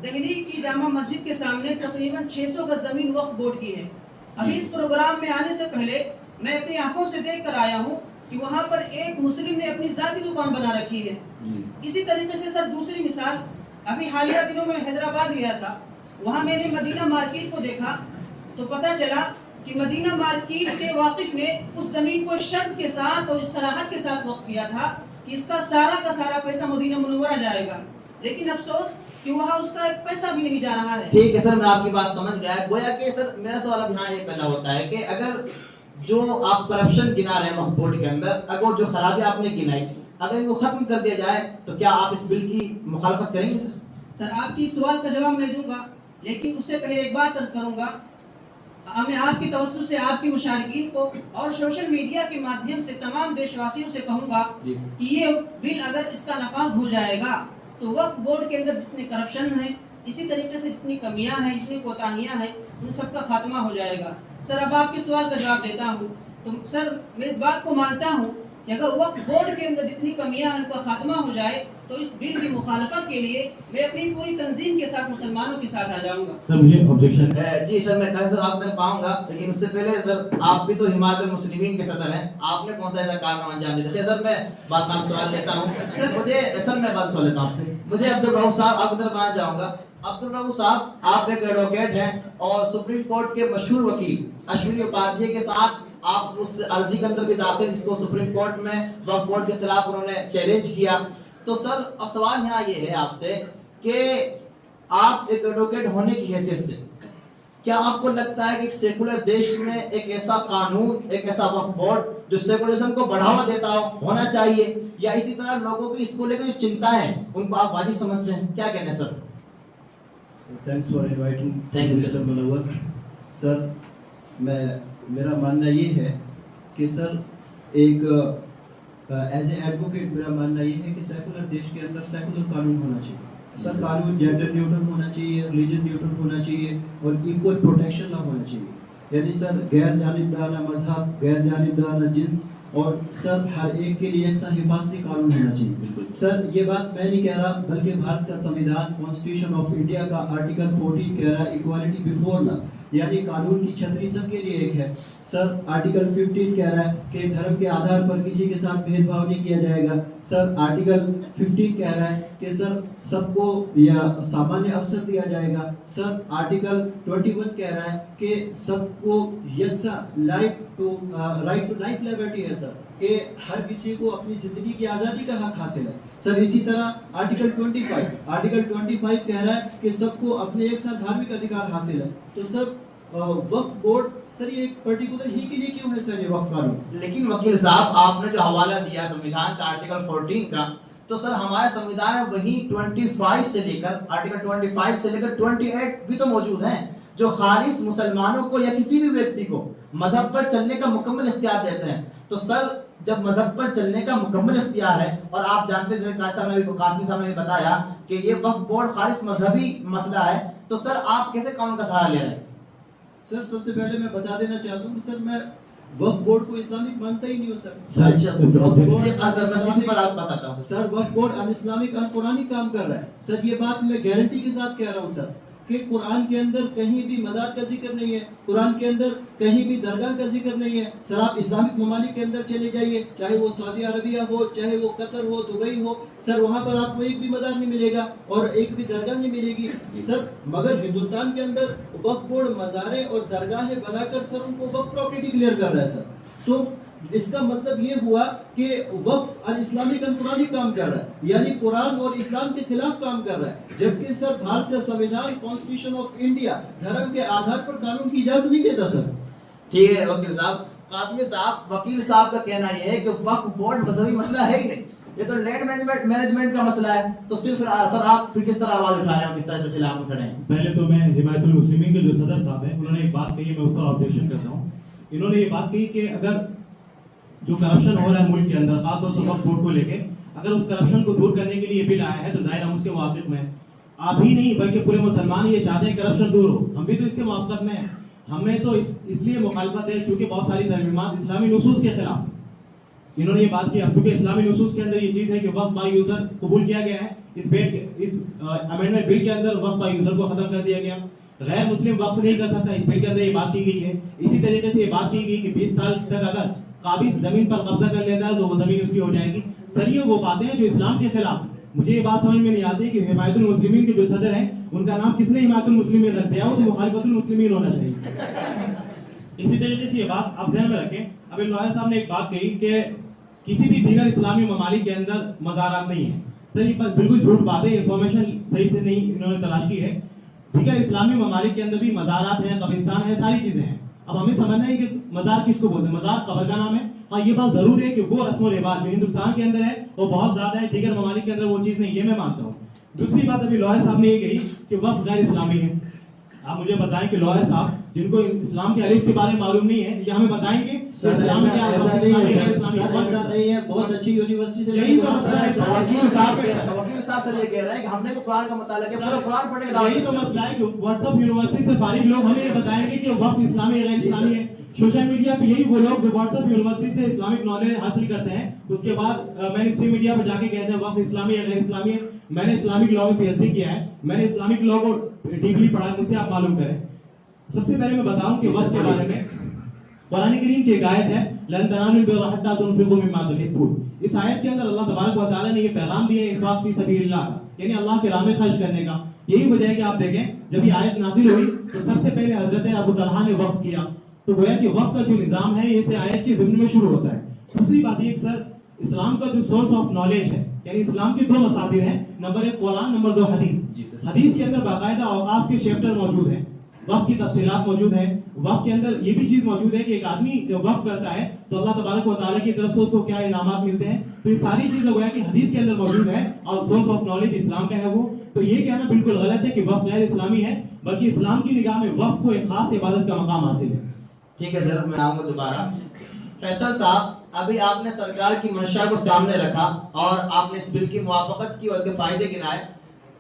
[SPEAKER 5] دہلی کی جامع مسجد کے سامنے تقریباً 600 گز زمین وقف بورڈ کی ہے. ابھی اس پروگرام میں آنے سے پہلے میں اپنی آنکھوں سے دیکھ کر آیا ہوں کہ وہاں پر ایک مسلم نے اپنی ذاتی دکان بنا رکھی ہے. اسی طریقے سے سر دوسری مثال، ابھی حالیہ دنوں میں حیدرآباد گیا تھا، وہاں میں نے مدینہ مارکیٹ کو دیکھا تو پتہ چلا کہ مدینہ مارکیٹ کے واقف نے اس زمین کو شرط کے ساتھ اور اس صلاحت کے ساتھ وقف کیا تھا کہ اس کا سارا پیسہ مدینہ منورہ جائے گا، لیکن افسوس کہ وہاں اس کا ایک پیسہ بھی نہیں جا رہا ہے.
[SPEAKER 1] ٹھیک ہے سر، میں آپ کی بات سمجھ گیا. گویا کہ سر میرا سوال اب یہاں یہ پیدا ہوتا ہے کہ اگر جو آپ کرپشن گنا رہے ہیں وقف بورڈ کے اندر، اگر جو خرابی آپ نے گنائی اگر ان کو ختم کر دیا جائے تو کیا آپ اس بل کی مخالفت کریں گے؟
[SPEAKER 5] سر آپ کی سوال کا جواب میں دوں گا، لیکن اس سے پہلے ایک بات عرض کروں گا. میں آپ کی توسط سے آپ کی مشارکین کو اور سوشل میڈیا کے مادھیم سے تمام دیش واسیوں سے کہوں گا کہ یہ بل اگر اس کا نفاذ ہو جائے گا تو وقف بورڈ کے اندر جتنے کرپشن ہیں، اسی طریقے سے جتنی کمیاں ہیں، جتنی کوتاہیاں ہیں، ان سب کا خاتمہ ہو جائے گا. سر اب آپ کے سوال کا جواب دیتا ہوں. تو سر میں اس بات کو مانتا ہوں کہ اگر وقف بورڈ کے اندر جتنی کمیاں ہیں ان کا خاتمہ ہو جائے تو اس بل کی مخالفت کے لیے میں اپنی پوری تنظیم کے ساتھ مسلمانوں کے ساتھ آ جاؤں گا.
[SPEAKER 4] سر مجھے آبجیکشن.
[SPEAKER 1] جی سر میں کل سے آپ تک پاؤں گا، لیکن اس سے پہلے سر آپ بھی تو حمایت المسلمین کے صدر ہیں، آپ نے کون سا ایسا کارنامہ انجام دیا؟ سر میں بات میں سوال لیتا ہوں. میں بات سوال لیتا ہوں آپ سے. مجھے عبدالرؤوف صاحب آپ کی طرف آنا چاہوں گا. عبدالرؤوف صاحب آپ ایک ایڈوکیٹ ہیں اور سپریم کورٹ کے مشہور وکیل اشونی اپادھیائے کے ساتھ آپ اس عرضی کے اندر بھی داخل جس کو سپریم کورٹ میں وقف بورڈ کے خلاف انہوں نے چیلنج کیا. تو سر اب سوال یہاں یہ ہے آپ سے کہ آپ ایک ایڈوکیٹ ہونے کی حیثیت سے کیا آپ کو لگتا ہے کہ ایک سیکولر دیش میں ایک ایسا قانون، ایک ایسا وقف بورڈ جو سیکولرزم کو بڑھاوا دیتا ہونا چاہیے، یا اسی طرح لوگوں کی اس کو لے کر جو چنتا ہے ان کو آپ واجب سمجھتے ہیں؟ کیا کہتے ہیں sir?
[SPEAKER 6] Thanks for inviting.
[SPEAKER 1] Thank you
[SPEAKER 6] mister Munawar. Sir میرا ماننا یہ ہے کہ سر ایک ایز اے ایڈوکیٹ میرا ماننا یہ ہے کہ سیکولر دیش کے اندر سیکولر قانون ہونا چاہیے. سر قانون جینڈر نیوٹرل ہونا چاہیے، ریلیجن نیوٹرل ہونا چاہیے اور ایکول پروٹیکشن نہ ہونا چاہیے. یعنی سر غیر جانبدارانہ مذہب، غیر جانبدارانہ جنس اور سر ہر ایک کے لیے یکساں حفاظتی قانون ہونا چاہیے. بالکل سر یہ بات میں نہیں کہہ رہا بلکہ بھارت کا سمویدھان کانسٹیٹیوشن آف انڈیا کا آرٹیکل 14 کہہ رہا ہے ایکوالٹی بیفور لا. یعنی قانون کی چھتری سب کے لیے ایک ہے. سر آرٹیکل 15 کہہ رہا ہے کہ دھرم کے آدھار پر کسی کے ساتھ بھید بھاؤ نہیں کیا جائے گا. سر آرٹیکل 15 کہہ رہا ہے کہ سر سب کو یا سامانیہ اوسر دیا جائے گا. سر آرٹیکل 21 کہہ رہا ہے کہ سب کو یکساں رائٹ ٹو لائف لبرٹی ہے سر, کہ ہر کسی کو اپنی زندگی کی آزادی کا حق حاصل ہے. سر اسی طرح آرٹیکل 25 کہہ رہا ہے کہ سب کو اپنے ایک ساتھ دھارمک ادھیکار حاصل ہے. تو سر وقف بورڈ سر یہ ایک پرٹیکولر ہی کے لیے کیوں ہے سر یہ وقف قانون؟
[SPEAKER 1] لیکن وکیل صاحب آپ نے جو حوالہ دیا سمویدھان کا آرٹیکل 14 کا, تو سر ہمارے سمویدھان میں وہی 25 سے لے کر آرٹیکل 25 سے لے کر 28 بھی تو موجود ہیں جو خالص مسلمانوں کو یا کسی بھی ویکتی کو مذہب پر چلنے کا مکمل اختیار دیتے ہیں. تو سر جب مذہب پر چلنے کا مکمل اختیار ہے, اور آپ جانتے ہیں جیسے قاسمی صاحب نے بھی بتایا کہ یہ وقف بورڈ خالص مذہبی مسئلہ ہے, تو سر آپ کیسے قانون کا سہارا لے رہے ہیں؟
[SPEAKER 6] سر سب سے پہلے میں بتا دینا چاہتا ہوں کہ سر میں وقف بورڈ کو اسلامک مانتا ہی نہیں ہوں سر. سر وقف بورڈ ان اسلامک ان قرآنی کام کر رہا ہے. سر یہ بات میں گارنٹی کے ساتھ کہہ رہا ہوں سر کہ قرآن کے اندر کہیں بھی مزار کا ذکر نہیں ہے, قرآن کے اندر کہیں بھی درگاہ کا ذکر نہیں ہے. سر آپ اسلامک ممالک کے اندر چلے جائیے, چاہے وہ سعودی عربیہ ہو, چاہے وہ قطر ہو, دبئی ہو, سر وہاں پر آپ کو ایک بھی مزار نہیں ملے گا اور ایک بھی درگاہ نہیں ملے گی سر. مگر ہندوستان کے اندر وقف بورڈ مزاریں اور درگاہیں بنا کر سر ان کو وقف پراپرٹی ڈکلیئر کر رہا ہے سر. تو اس کا مطلب یہ ہوا کہ وقف الاسلامک قرآنی کام کر رہا ہے, یعنی قرآن اور اسلام کے خلاف کام کر رہا ہے. جبکہ سر بھارت کا سمویدھان کانسٹیٹیوشن آف انڈیا دھرم کے آدھار پر قانون کی اجازت نہیں دیتا سر.
[SPEAKER 1] ٹھیک ہے وکیل صاحب. قاسمی صاحب, وکیل صاحب کا کہنا یہ ہے کہ وقف بورڈ مذہبی مسئلہ ہے ہی نہیں, یہ تو لینڈ مینجمنٹ کا مسئلہ ہے. تو صرف سر آپ پھر کس طرح آواز اٹھا رہے ہیں, کس طرح سے خلاف میں کھڑے ہیں؟
[SPEAKER 4] پہلے تو میں حمایت المسلمین کے جو صدر صاحب ہیں انہوں نے ایک بات کہی ہے, میں اس پر آبجیکشن کرتا ہوں. انہوں نے یہ بات کہی کہ اگر جو کرپشن ہو رہا ہے ملک کے اندر خاص طور سے وقف بورڈ کو لے کے, اگر اس کرپشن کو دور کرنے کے لیے یہ بل آیا ہے تو ظاہر ہم اس کے موافق میں, آپ ہی نہیں بلکہ پورے مسلمان یہ چاہتے ہیں کرپشن دور ہو, ہم بھی تو اس کے موافقت میں ہیں. ہمیں تو اس لیے مخالفت ہے چونکہ بہت ساری ترمیمات اسلامی نصوص کے خلاف ہیں. انہوں نے یہ بات کی, اب چونکہ اسلامی نصوص کے اندر یہ چیز ہے کہ وقف بائی یوزر قبول کیا گیا ہے, اس امینڈمنٹ بل کے اندر وقف بائی یوزر کو ختم کر دیا گیا, غیر مسلم وقف نہیں کر سکتا, اس بل کے اندر یہ بات کی گئی ہے. اسی طریقے سے یہ بات کی گئی کہ 20 سال تک اگر قابض زمین پر قبضہ کر لیتا ہے تو وہ زمین اس کی ہو جائے گی. سر یہ وہ باتیں ہیں جو اسلام کے خلاف ہیں. مجھے یہ بات سمجھ میں نہیں آتی کہ حمایت المسلمین کے جو صدر ہیں ان کا نام کس نے حمایت المسلمین رکھ دیا ہو, تو مخالفت المسلمین ہونا چاہیے. اسی طریقے سے یہ بات آپ ذہن میں رکھیں. ابھی لوئر صاحب نے ایک بات کہی کہ کسی بھی دیگر اسلامی ممالک کے اندر مزارات نہیں ہیں. سر یہ بالکل جھوٹ بات ہے, انفارمیشن صحیح سے نہیں انہوں نے تلاش کی ہے. دیگر اسلامی ممالک کے اندر بھی مزارات ہیں, قبرستان ہیں, ساری چیزیں ہیں. اب ہمیں سمجھنا ہے کہ مزار کس کو بولتے ہیں. مزار قبر کا نام ہے. ہاں یہ بات ضرور ہے کہ وہ رسم و رواج جو ہندوستان کے اندر ہے وہ بہت زیادہ ہے, دیگر ممالک کے اندر وہ چیز نہیں, یہ میں مانتا ہوں. دوسری بات ابھی لوئر صاحب نے یہ کہی کہ وقف غیر اسلامی ہے. آپ مجھے بتائیں کہ لوئر صاحب جن کو اسلام کے الف کے بارے میں معلوم نہیں ہے, یہ ہمیں بتائیں گے کہ اسلام کیا ہے,
[SPEAKER 6] ایسا نہیں ہے. بہت اچھی یونیورسٹی سے
[SPEAKER 1] یہی تو مسئلہ ہے. وکیل صاحب سے یہ کہہ رہے ہیں کہ ہم نے تو قرآن کا مطالعہ کیا, پورا قرآن پڑھنے کا.
[SPEAKER 4] یہی تو مسئلہ ہے کہ واٹس ایپ یونیورسٹی سے فارغ لوگ ہمیں یہ بتائیں گے کہ وقف اسلامی غیر اسلامی ہے. سوشل میڈیا پہ یہی وہ لوگ جو واٹس ایپ یونیورسٹی سے اسلامک نالج حاصل کرتے ہیں, اس کے بعد مین اسٹریم میڈیا پر جا کے کہتے ہیں وقف اسلامی ہے غیر اسلامی ہے. میں نے اسلامک لاء میں پی ایچ ڈی کیا ہے, میں نے اسلامک لاء کو ڈیپلی پڑھا ہے, مجھ سے آپ معلوم کریں. سب سے پہلے میں بتاؤں کہ وقت کے بارے میں قرآن کریم کی ایک آیت ہے لن تنالوا البر حتى تنفقوا مما تحبون. اس آیت کے اندر اللہ تبارک و تعالی نے یہ پیغام دیا ہے انفاق فی سبیل اللہ کا, یعنی اللہ کے راہ میں خرچ کرنے کا. یہی وجہ ہے کہ آپ دیکھیں جب یہ آیت نازل ہوئی تو سب سے پہلے حضرت ابو طلحہ نے وقف کیا, تو گویا کہ وقف کا جو نظام ہے یہ اس آیت کے ضمن میں شروع ہوتا ہے. دوسری بات یہ کہ سر اسلام کا جو سورس آف نالج ہے, یعنی اسلام کے دو مصادر ہیں, نمبر 1 قرآن, نمبر 2 حدیث. حدیث کے اندر باقاعدہ اوقاف کے چیپٹر موجود ہیں, وقف کی تفصیلات موجود ہیں. وقف کے اندر یہ بھی چیز موجود ہے کہ ایک آدمی جب وقف کرتا ہے تو اللہ تبارک و تعالیٰ کی طرف سے اس کو کیا انعامات ملتے ہیں. تو یہ ساری چیزیں گویا کہ حدیث کے اندر موجود ہے اور سورس آف نالج اسلام کا ہے وہ. تو یہ کہنا بالکل غلط ہے کہ وقف غیر اسلامی ہے, بلکہ اسلام کی نگاہ میں وقف کو ایک خاص عبادت کا مقام حاصل ہے.
[SPEAKER 1] ٹھیک ہے سر, میں آؤں گا دوبارہ. فیصل صاحب, ابھی آپ نے سرکار کی منشا کو سامنے رکھا اور آپ نے اس بل کی موافقت کی اور اس کے فائدے گنائے.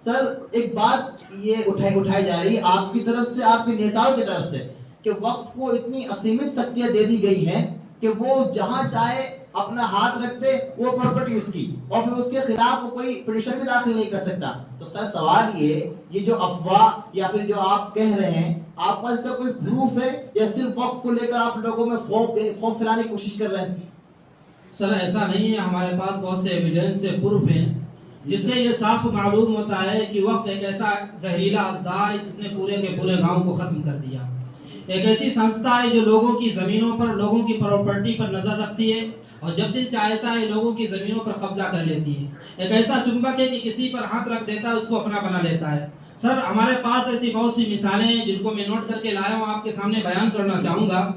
[SPEAKER 1] سر ایک بات یہ اٹھائی جا رہی ہے آپ کی طرف سے, آپ کے نیتاؤں کی طرف سے, کہ وقف کو اتنی اسیمت شکتیاں دے دی گئی ہیں کہ وہ جہاں چاہے اپنا ہاتھ رکھتے وہ پراپرٹی اس کی، اور پھر اس کے خلاف وہ کوئی پٹیشن بھی داخل نہیں کر سکتا. تو سر سوال یہ جو افواہ یا پھر جو آپ کہہ رہے ہیں، آپ پاس اس کا کوئی پروف ہے یا صرف وقف کو لے کر آپ لوگوں میں خوف پھیلانے کی کوشش کر رہے ہیں؟
[SPEAKER 3] سر ایسا نہیں ہے، ہمارے پاس بہت سے ایویڈنس سے پروف ہیں جس سے یہ صاف معلوم ہوتا ہے کہ وقت ایک ایسا زہریلا اژدہا ہے جس نے پورے کے پورے گاؤں کو ختم کر دیا. ایک ایسی سنستھا ہے جو لوگوں کی زمینوں پر، لوگوں کی پراپرٹی پر نظر رکھتی ہے اور جب دل چاہتا ہے لوگوں کی زمینوں پر قبضہ کر لیتی ہے. ایک ایسا چنبک ہے کہ کسی پر ہاتھ رکھ دیتا ہے اس کو اپنا بنا لیتا ہے. سر ہمارے پاس ایسی بہت سی مثالیں ہیں جن کو میں نوٹ کر کے لایا ہوں، آپ کے سامنے بیان کرنا چاہوں گا.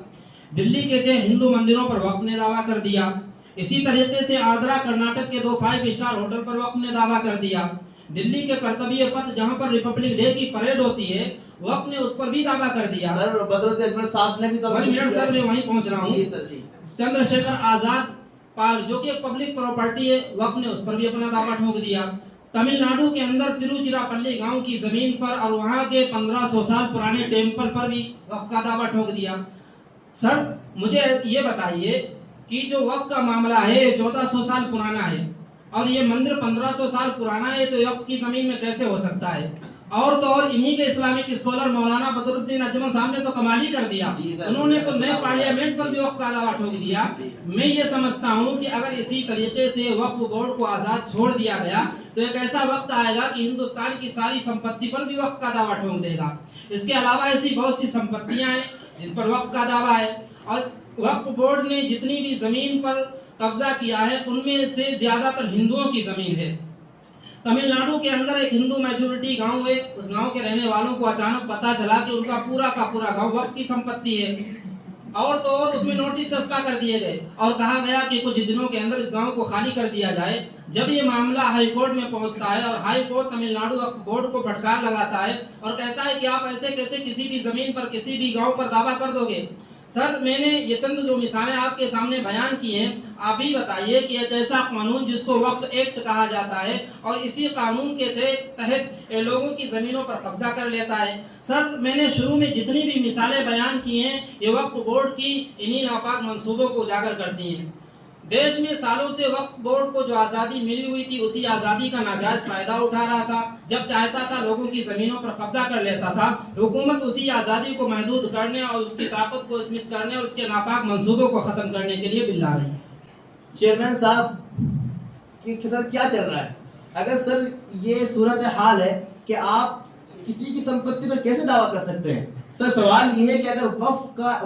[SPEAKER 3] دلی کے 6 ہندو مندروں پر وقف نے دعویٰ کر دیا. اسی طریقے سے آندھرا کرناٹک کے 2 5 اسٹار ہوٹل پر وقف نے دعویٰ کر دیا. دلی کے کرتبیہ پتھ جہاں پر ریپبلک ڈے کی پریڈ ہوتی ہے وقف نے اس پر بھی دعویٰ کر دیا.
[SPEAKER 1] سر بدرالدین اجمل صاحب نے بھی تو
[SPEAKER 3] سر میں وہیں پہنچ رہا ہوں.
[SPEAKER 1] جی سر جی.
[SPEAKER 3] چندر شیکھر آزاد پارک جو کہ پبلک پراپرٹی ہے، وقف نے اس پر بھی اپنا دعویٰ ٹھونک دیا. تمل ناڈو کے اندر تروچیراپلی گاؤں کی زمین پر اور وہاں کے 1500 سال پرانے ٹیمپل پر بھی وقف کا دعویٰ ٹھونک دیا. سر مجھے یہ بتائیے کہ جو وقف کا معاملہ ہے 1400 سال پرانا ہے اور یہ مندر 1500 سال پرانا ہے، تو وقف کی زمین میں کیسے ہو سکتا ہے؟ اور تو اور انہی کے اسلامک اسکالر مولانا بدرالدین اجمل صاحب نے تو کمال ہی کر دیا. انہوں نے تو نئے پارلیمنٹ پر بھی وقف کا دعویٰ ٹھونک دیا. میں یہ سمجھتا ہوں کہ اگر اسی طریقے سے وقف بورڈ کو آزاد چھوڑ دیا گیا تو ایک ایسا وقت آئے گا کہ ہندوستان کی ساری سمپتی پر بھی وقف کا دعویٰ ٹھونک دے گا. اس کے علاوہ ایسی بہت سی سمپتیاں ہیں جن پر وقف کا دعویٰ ہے، اور وقف بورڈ نے جتنی بھی زمین پر قبضہ کیا ہے ان میں سے زیادہ تر ہندوؤں کی زمین ہے. تمل ناڈو کے اندر ایک ہندو میجورٹی گاؤں ہے، اس گاؤں کے رہنے والوں کو اچانک پتا چلا کہ ان کا پورا گاؤں وقف کی سمپتی ہے، اور تو اور اس میں نوٹس چسپاں کر دیے گئے اور کہا گیا کہ کچھ دنوں کے اندر اس گاؤں کو خالی کر دیا جائے. جب یہ معاملہ ہائی کورٹ میں پہنچتا ہے اور ہائی کورٹ تمل ناڈو وقف بورڈ کو پھٹکار لگاتا ہے اور کہتا ہے کہ آپ ایسے کیسے کسی بھی زمین پر کسی بھی گاؤں پر دعویٰ کر دو گے. سر میں نے یہ چند جو مثالیں آپ کے سامنے بیان کی ہیں، آپ بھی بتائیے کہ ایک ایسا قانون جس کو وقف ایکٹ کہا جاتا ہے اور اسی قانون کے تحت لوگوں کی زمینوں پر قبضہ کر لیتا ہے. سر میں نے شروع میں جتنی بھی مثالیں بیان کی ہیں یہ وقف بورڈ کی انہی ناپاک منصوبوں کو اجاگر کرتی ہیں. دیش میں سالوں سے وقف بورڈ کو جو آزادی ملی ہوئی تھی اسی آزادی کا ناجائز فائدہ اٹھا رہا تھا. جب چاہتا تھا لوگوں کی زمینوں پر قبضہ کر لیتا تھا. حکومت اسی آزادی کو محدود کرنے اور اس کی طاقت کو اسمت کرنے اور اس کے ناپاک منصوبوں کو ختم کرنے کے لیے بل لا رہی ہے.
[SPEAKER 1] چیئرمین صاحب کہ سر کیا چل رہا ہے؟ اگر سر یہ صورتحال ہے کہ آپ کسی کی سمپتی پر کیسے دعویٰ کر سکتے ہیں؟ سر سوال یہ ہے کہ اگر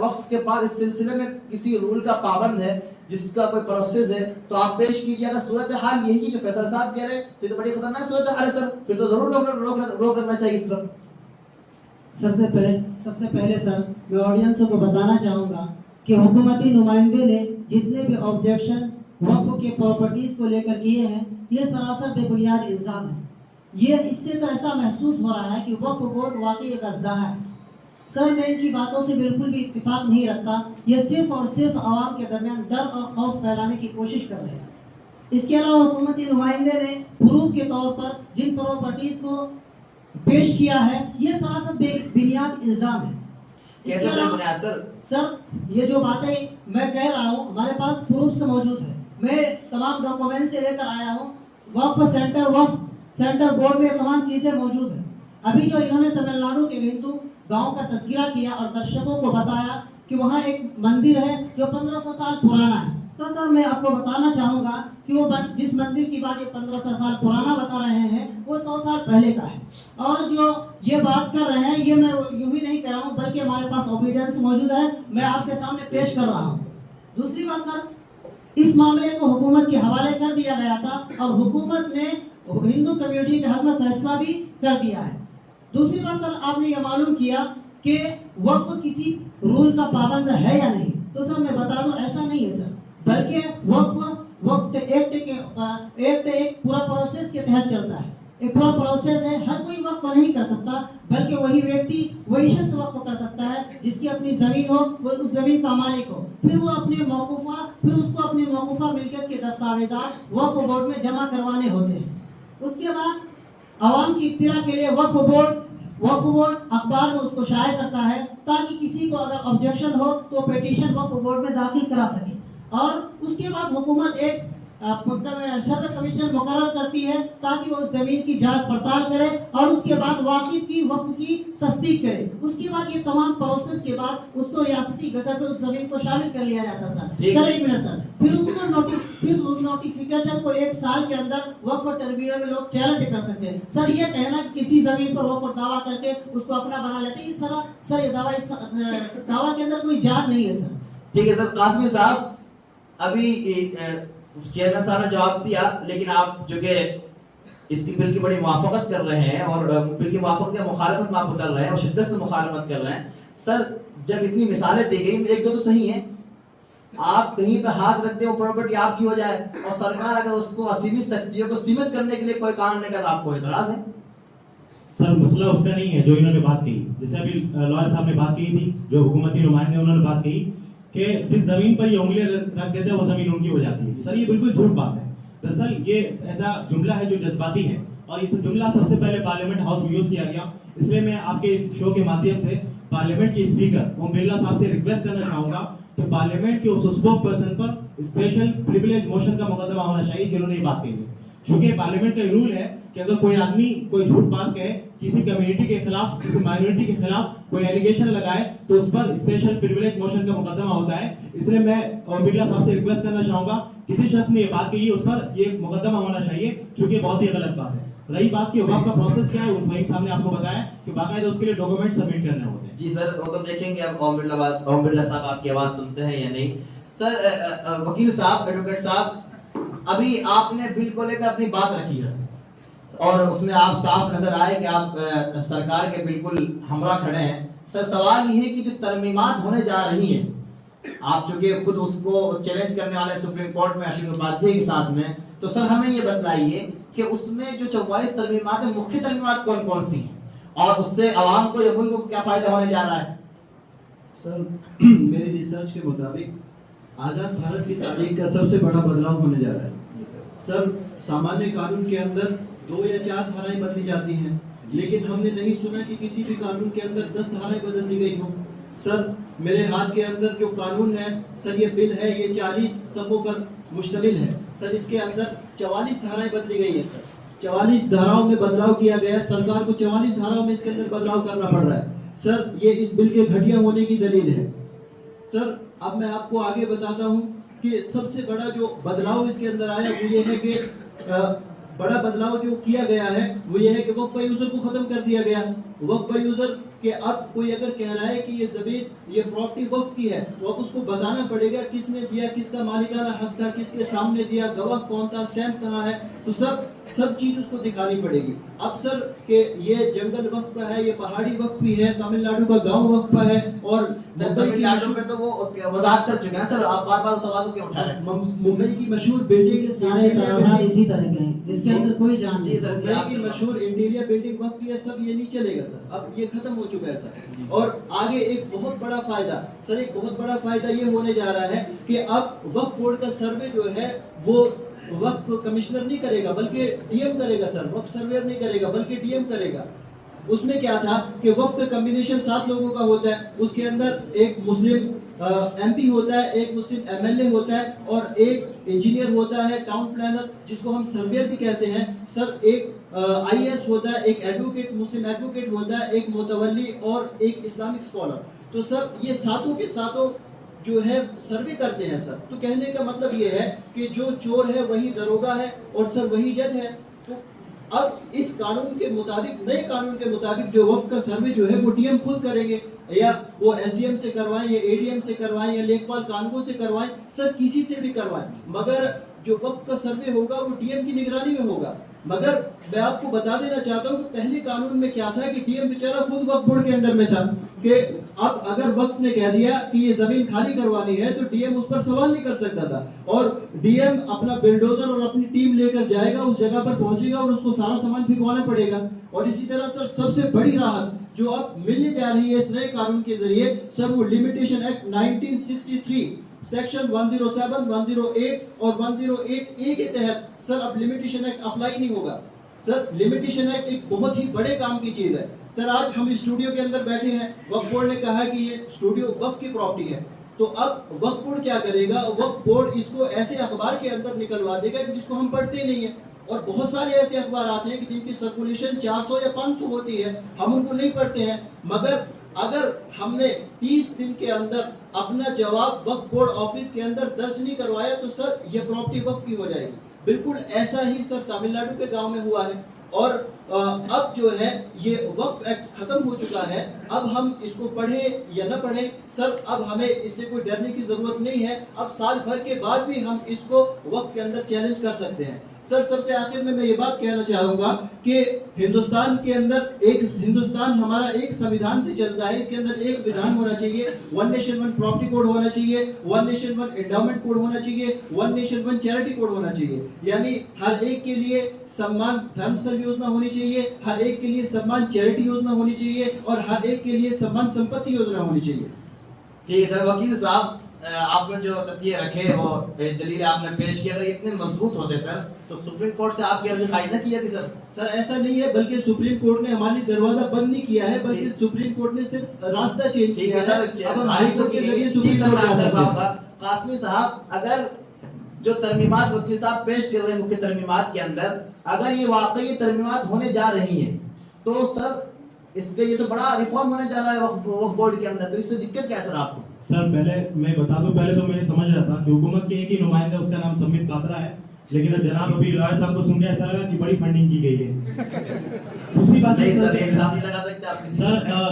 [SPEAKER 1] وقف کے پاس اس سلسلے میں کسی رول کا پابند ہے جس کا کوئی پروسیس ہے تو آپ پیش کیجیے. اگر صورتحال یہی جو فیصل صاحب کہہ رہے ہیں پھر تو بڑی خطرناک صورتحال ہے سر، پھر تو ضرور روک رکھنا چاہیے اس پر.
[SPEAKER 2] سب سے پہلے سر میں آڈینسوں کو بتانا چاہوں گا کہ حکومتی نمائندے نے جتنے بھی آبجیکشن وقف کے پراپرٹیز کو لے کر کیے ہیں یہ سراسر بے بنیاد الزام ہے. یہ اس سے تو ایسا محسوس ہو رہا ہے کہ وقف بورڈ واقعی ایک اژدہا ہے. سر میں ان کی باتوں سے بالکل بھی اتفاق نہیں رکھتا. یہ صرف اور صرف عوام کے درمیان ڈر اور خوف پھیلانے کی کوشش کر رہے ہیں. اس کے علاوہ حکومتی نمائندے نے پروف کے طور پر جن پراپرٹیز کو پیش کیا ہے یہ سراسر بے بنیاد الزام ہے.
[SPEAKER 1] کیسے بنیاد
[SPEAKER 2] سر یہ جو باتیں میں کہہ رہا ہوں ہمارے پاس پروف سے موجود ہے. میں تمام ڈاکومنٹ سے لے کر آیا ہوں. وقف سینٹر بورڈ میں تمام چیزیں موجود ہیں. ابھی جو انہوں نے تمل ناڈو کے ہندو گاؤں کا تذکرہ کیا اور درشکوں کو بتایا کہ وہاں ایک مندر ہے جو 1500 سال پرانا ہے. تو سر میں آپ کو بتانا چاہوں گا کہ وہ جس مندر کی بات یہ 1500 سال پرانا بتا رہے ہیں وہ 100 سال پہلے کا ہے. اور جو یہ بات کر رہے ہیں یہ میں یوں ہی نہیں کر رہا ہوں بلکہ ہمارے پاس اویڈنس موجود ہے، میں آپ کے سامنے پیش کر رہا ہوں. دوسری بات سر اس معاملے کو حکومت کے حوالے کر دیا گیا تھا اور حکومت نے ہندو کمیونٹی کے حق میں فیصلہ بھی کر دیا ہے. دوسری بات سر آپ نے یہ معلوم کیا کہ وقف کسی رول کا پابند ہے یا نہیں. تو سر میں بتا دوں ایسا نہیں ہے سر، بلکہ وقف ایکٹ ایک پورا پروسیس کے تحت چلتا ہے. ایک پورا پروسیس ہے، ہر کوئی وقف نہیں کر سکتا بلکہ وہی ویکتی وہی شخص وقف کر سکتا ہے جس کی اپنی زمین ہو، وہ اس زمین کا مالک ہو. پھر وہ اپنے موقوفہ ملکیت کے دستاویزات وقف بورڈ میں جمع کروانے ہوتے ہیں. اس کے بعد عوام کی اطلاع کے لیے وقف بورڈ اخبار میں اس کو شائع کرتا ہے تاکہ کسی کو اگر آبجیکشن ہو تو پیٹیشن وقف بورڈ میں داخل کرا سکے. اور اس کے بعد حکومت ایک شرع کمشنر مقرر کرتی ہے تاکہ وہ اس زمین کی جانچ پڑتال کرے اور اس کے بعد واقف کی وقف کی تصدیق کرے. اس کے بعد یہ تمام پروسیس کے بعد اس کو ریاستی گزٹ میں اس زمین کو شامل کر لیا جاتا سر. سر ایک منٹ سر, پھر اس کو نوٹیفیکیشن کو 1 سال کے اندر وقف ٹریبیونل میں لوگ چیلنج کر سکتے ہیں. سر یہ کہنا کہ کسی زمین پر وقف دعویٰ کر کے اس کو اپنا بنا لیتے ہیں, سر یہ دعویٰ کے اندر کوئی جان نہیں ہے سر.
[SPEAKER 1] ٹھیک ہے سر. قاسمی صاحب ابھی چیئرمین صاحب نے جواب دیا, لیکن آپ جو کہ اس کی بل کی بڑی موافقت کر رہے ہیں اور بل کی موافقت یا مخالفت میں آپ کر رہے ہیں اور شدت سے مخالفت کر رہے ہیں. سر جب اتنی مثالیں دی گئی, ایک دو تو صحیح ہیں, آپ کہیں پہ ہاتھ رکھتے ہو پراپرٹی آپ کی ہو جائے اور سرکار اگر اس کو اسیمت شکتیوں کو سیمت کرنے کے لیے کوئی قانون لے کر آپ کو اعتراض ہے؟
[SPEAKER 4] سر مسئلہ اس کا نہیں ہے جو انہوں نے بات کہی, جیسے ابھی لوئر صاحب نے بات کی تھی, جو حکومتی نمائندے انہوں نے بات کہی کہ جس زمین پر یہ انگلیاں رکھ دیتے ہیں وہ زمین ان کی ہو جاتی ہے. سر یہ بالکل جھوٹ بات ہے. دراصل یہ ایسا جملہ ہے جو جذباتی ہے اور اس جملہ سب سے پہلے پارلیمنٹ ہاؤس میں یوز کیا گیا. اس لیے میں آپ کے شو کے مادھیم سے پارلیمنٹ کے اسپیکر اوم برلا صاحب سے ریکویسٹ کرنا چاہوں گا کہ پارلیمنٹ کے اس اسپوک پرسن پر اسپیشل پریویلیج موشن کا مقدمہ ہونا چاہیے جنہوں نے یہ بات کہی ہے. چونکہ پارلیمنٹ کا یہ رول ہے کہ اگر کوئی آدمی کوئی جھوٹ بات کہے, کسی کمیونٹی کے خلاف, کسی مائنورٹی کے خلاف کوئی ایلیگیشن لگائے تو اس پر اسپیشل پریویلیج موشن کا مقدمہ ہوتا ہے. اس لیے میں اوم برلا صاحب سے ریکویسٹ کرنا چاہوں گا کسی شخص نے یہ بات کہی اس پر یہ مقدمہ ہونا چاہیے, چونکہ بہت ہی غلط بات ہے. رہی بات کہ وقت کا پروسیس کیا ہے, فہیم صاحب نے آپ کو بتایا کہ باقاعدہ اس کے لیے ڈاکومنٹ سبمٹ کرنے ہوتے ہیں.
[SPEAKER 1] جی سر, وہ تو دیکھیں گے اب اوم برلا صاحب آپ کی آواز سنتے ہیں یا نہیں. سر وکیل صاحب, ایڈوکیٹ صاحب, ابھی آپ نے بل کو لے کر اپنی بات رکھی ہے اور اس میں آپ صاف نظر آئے کہ آپ سرکار کے بالکل ہمراہ کھڑے ہیں. سر سوال یہ ہے کہ جو ترمیمات ہونے جا رہی ہیں, آپ چونکہ خود اس کو چیلنج کرنے والے سپریم کورٹ میں اشرف اپادھیائے کے ساتھ میں, تو سر ہمیں یہ بتلائیے کہ اس میں جو 44 ترمیمات ہیں, مکھیہ ترمیمات کون کون سی ہیں اور اس سے عوام کو یا ملک کو کیا فائدہ ہونے جا رہا ہے؟
[SPEAKER 6] سر میری ریسرچ کے مطابق آزاد بھارت کی تاریخ کا سب سے بڑا بدلاؤ ہونے جا رہا ہے. سر سامانیہ قانون کے اندر 2 یا 4 دھارائیں بدلی جاتی ہیں, لیکن ہم نے نہیں سنا کہ کسی بھی قانون کے اندر 10 دھارائیں بدل دی گئی ہوں. سر میرے ہاتھ کے اندر جو قانون ہے سر, یہ بل ہے, یہ 40 صفحوں پر مشتمل ہے. سر اس کے اندر 44 دھارائیں بدلی گئی ہیں. سر 44 دھاراؤں میں بدلاؤ کیا گیا ہے, سرکار کو 44 دھاراؤں میں اس کے اندر بدلاؤ کرنا پڑ رہا ہے. سر یہ اس بل کے گھٹیا ہونے کی دلیل ہے. سر اب میں آپ کو آگے بتاتا ہوں کہ سب سے بڑا جو بدلاؤ اس کے اندر آیا وہ یہ ہے کہ بڑا بدلاؤ جو کیا گیا ہے وہ یہ ہے کہ وقف یوزر کو ختم کر دیا گیا. وقف یوزر کہ اب کوئی اگر کہہ رہا ہے کہ یہ زمین, یہ پراپرٹی وقف کی ہے, تو اب اس کو بتانا پڑے گا کس نے دیا, کس کا مالکانہ حق تھا, کس کے سامنے دیا, گواہ کون تھا, اسٹیمپ کہاں ہے, تو سب چیز اس کو دکھانی پڑے گی. اب سر کہ یہ جنگل وقف کا ہے, یہ پہاڑی وقف بھی ہے, تمل ناڈو کا گاؤں وقف کا ہے, اور
[SPEAKER 1] تمل ناڈو میں تو وہ وضاحت کر چکے ہیں. سر آپ بار بار سوال کیوں اٹھا رہے ہیں؟
[SPEAKER 6] ممبئی کی مشہور بلڈنگ
[SPEAKER 2] سارے اعتراضات اسی طرح کے ہیں جس کے اندر کوئی جان نہیں.
[SPEAKER 6] ممبئی کی مشہور انٹیریا بلڈنگ وقف کی ہے, سب یہ نہیں چلے گا سر, اب یہ ختم ہو چکا ہے سر. اور آگے ایک بہت بڑا فائدہ سر, ایک بہت بڑا فائدہ یہ ہونے جا رہا ہے کہ اب وقف بورڈ کا سروے جو ہے وہ وقف کمشنر نہیں کرے گا بلکہ ڈی ایم کرے گا. سر وقف سرویر نہیں کرے گا بلکہ ڈی ایم کرے گا. اس میں کیا تھا کہ وقف کا کمبینیشن 7 لوگوں کا ہوتا ہے, اس کے اندر ایک مسلم ایم پی ہوتا ہے, ایک مسلم ایم ایل اے ہوتا ہے, اور ایک انجینئر ہوتا ہے, ٹاؤن پلانر جس کو ہم سرویر بھی کہتے ہیں. سر ایک آئی ایس ہوتا ہے, ایک ایڈوکیٹ, مسلم ایڈوکیٹ ہوتا ہے, ایک متولی اور ایک اسلامک اسکالر. تو سر یہ ساتوں کے ساتوں جو ہے سروے کرتے ہیں. سر تو کہنے کا مطلب یہ ہے کہ جو چور ہے وہی دروگا ہے اور سر وہی جج ہے. تو اب اس قانون کے مطابق, نئے قانون کے مطابق جو وقف کا سروے جو ہے وہ ڈی ایم خود کریں گے, یا وہ ایس ڈی ایم سے کروائیں, یا اے ڈی ایم سے کروائیں, یا لیکپال کانگو سے کروائیں, سر کسی سے بھی کروائیں, مگر جو وقف کا سروے ہوگا وہ ڈی ایم کی نگرانی میں ہوگا. مگر میں آپ کو بتا دینا چاہتا ہوں کہ پہلے قانون میں کیا تھا کہ ڈی ایم بیچارہ خود وقف بورڈ کے انڈر میں تھا, کہ اب اگر وقف نے کہہ دیا کہ یہ زمین خالی کروانی ہے تو ڈی ایم اس پر سوال نہیں کر سکتا تھا, اور ڈی ایم اپنا بلڈوزر اور اپنی ٹیم لے کر جائے گا, اس جگہ پر پہنچے گا اور اس کو سارا سامان پھینکوانا پڑے گا. اور اسی طرح سر سب سے بڑی راحت جو اب ملنے جا رہی ہے اس نئے قانون کے ذریعے, سر وہ لمیٹیشن ایکٹ 1963 سیکشن 107, 108 اور 108A کے تحت سر اب لمیٹیشن ایکٹ اپلائی نہیں ہوگا. سر لمیٹیشن ایکٹ ایک بہت ہی بڑے کام کی چیز ہے. سر آج ہم اسٹوڈیو کے اندر بیٹھے ہیں, وقف بورڈ نے کہا کہ یہ اسٹوڈیو وقف کی پراپرٹی ہے, تو اب وقف بورڈ کیا کرے گا؟ وقف بورڈ اس کو ایسے اخبار کے اندر نکلوا دے گا جس کو ہم پڑھتے نہیں ہیں، اور بہت سارے ایسے اخبارات ہیں کہ جن کی سرکولیشن 400 یا 500 ہوتی ہے، ہم ان کو نہیں پڑھتے ہیں، مگر اگر ہم نے 30 دن کے اندر اپنا جواب وقف بورڈ آفس کے اندر درج نہیں کروایا تو سر یہ پراپرٹی وقف کی ہو جائے گی۔ بالکل ایسا ہی سر تامل ناڈو کے گاؤں میں ہوا ہے، اور اب جو ہے یہ وقف ایکٹ ختم ہو چکا ہے، اب ہم اس کو پڑھیں یا نہ پڑھیں سر اب ہمیں اس سے کوئی ڈرنے کی ضرورت نہیں ہے، اب سال بھر کے بعد بھی ہم اس کو وقف کے اندر چیلنج کر سکتے ہیں۔ سر سب سے آخر میں یہ بات کہنا چاہوں گا کہ ہندوستان کے اندر ہندوستان ہمارا ایک سمویدھان سے چلتا ہے، اس کے اندر ایک ودھان ہونا چاہیے، one nation one property code ہونا چاہیے، one nation one endowment code ہونا چاہیے، one nation one charity code ہونا چاہیے، یعنی ہر ایک کے لیے سمان دھرم ستھل یوجنا ہونی چاہیے، ہر ایک کے لیے سمان چیریٹی یوجنا ہونی چاہیے، اور ہر ایک کے لیے سمان سمپتی یوجنا ہونی چاہیے۔
[SPEAKER 1] ٹھیک ہے سر، وکیل صاحب آپ نے جو تطیہ رکھے وہ دلیل آپ نے پیش کیا، اگر اتنے مضبوط ہوتے سر تو سپریم کورٹ سے آپ کی عرضی خارج نہ کی جاتی سر؟
[SPEAKER 6] سر ایسا نہیں ہے، بلکہ سپریم کورٹ نے ہمارے دروازہ بند نہیں کیا ہے، بلکہ سپریم کورٹ نے صرف راستہ چینج کیا ہے۔ اب ہم ہائی کورٹ کے ذریعے سپریم کورٹ جا سکتے ہیں۔
[SPEAKER 1] قاسمی صاحب، اگر جو ترمیمات وکیل صاحب پیش کر رہے ہیں مکھی ترمیمات کے اندر، اگر یہ واقعی ترمیمات ہونے جا رہی ہیں تو سر اس کے یہ تو بڑا ریفارم ہونے جا رہا ہے وقف بورڈ کے اندر، تو اس سے دقت کیا ہے سر آپ کو؟
[SPEAKER 4] سر پہلے میں بتا دوں، پہلے تو میں سمجھ رہا تھا کہ حکومت کے ایک ہی نمائندہ اس کا نام سمت پاترا ہے، لیکن جناب ابھی لائر صاحب کو سن کے ایسا لگا کہ بڑی فنڈنگ کی گئی ہے۔ دوسری بات یہ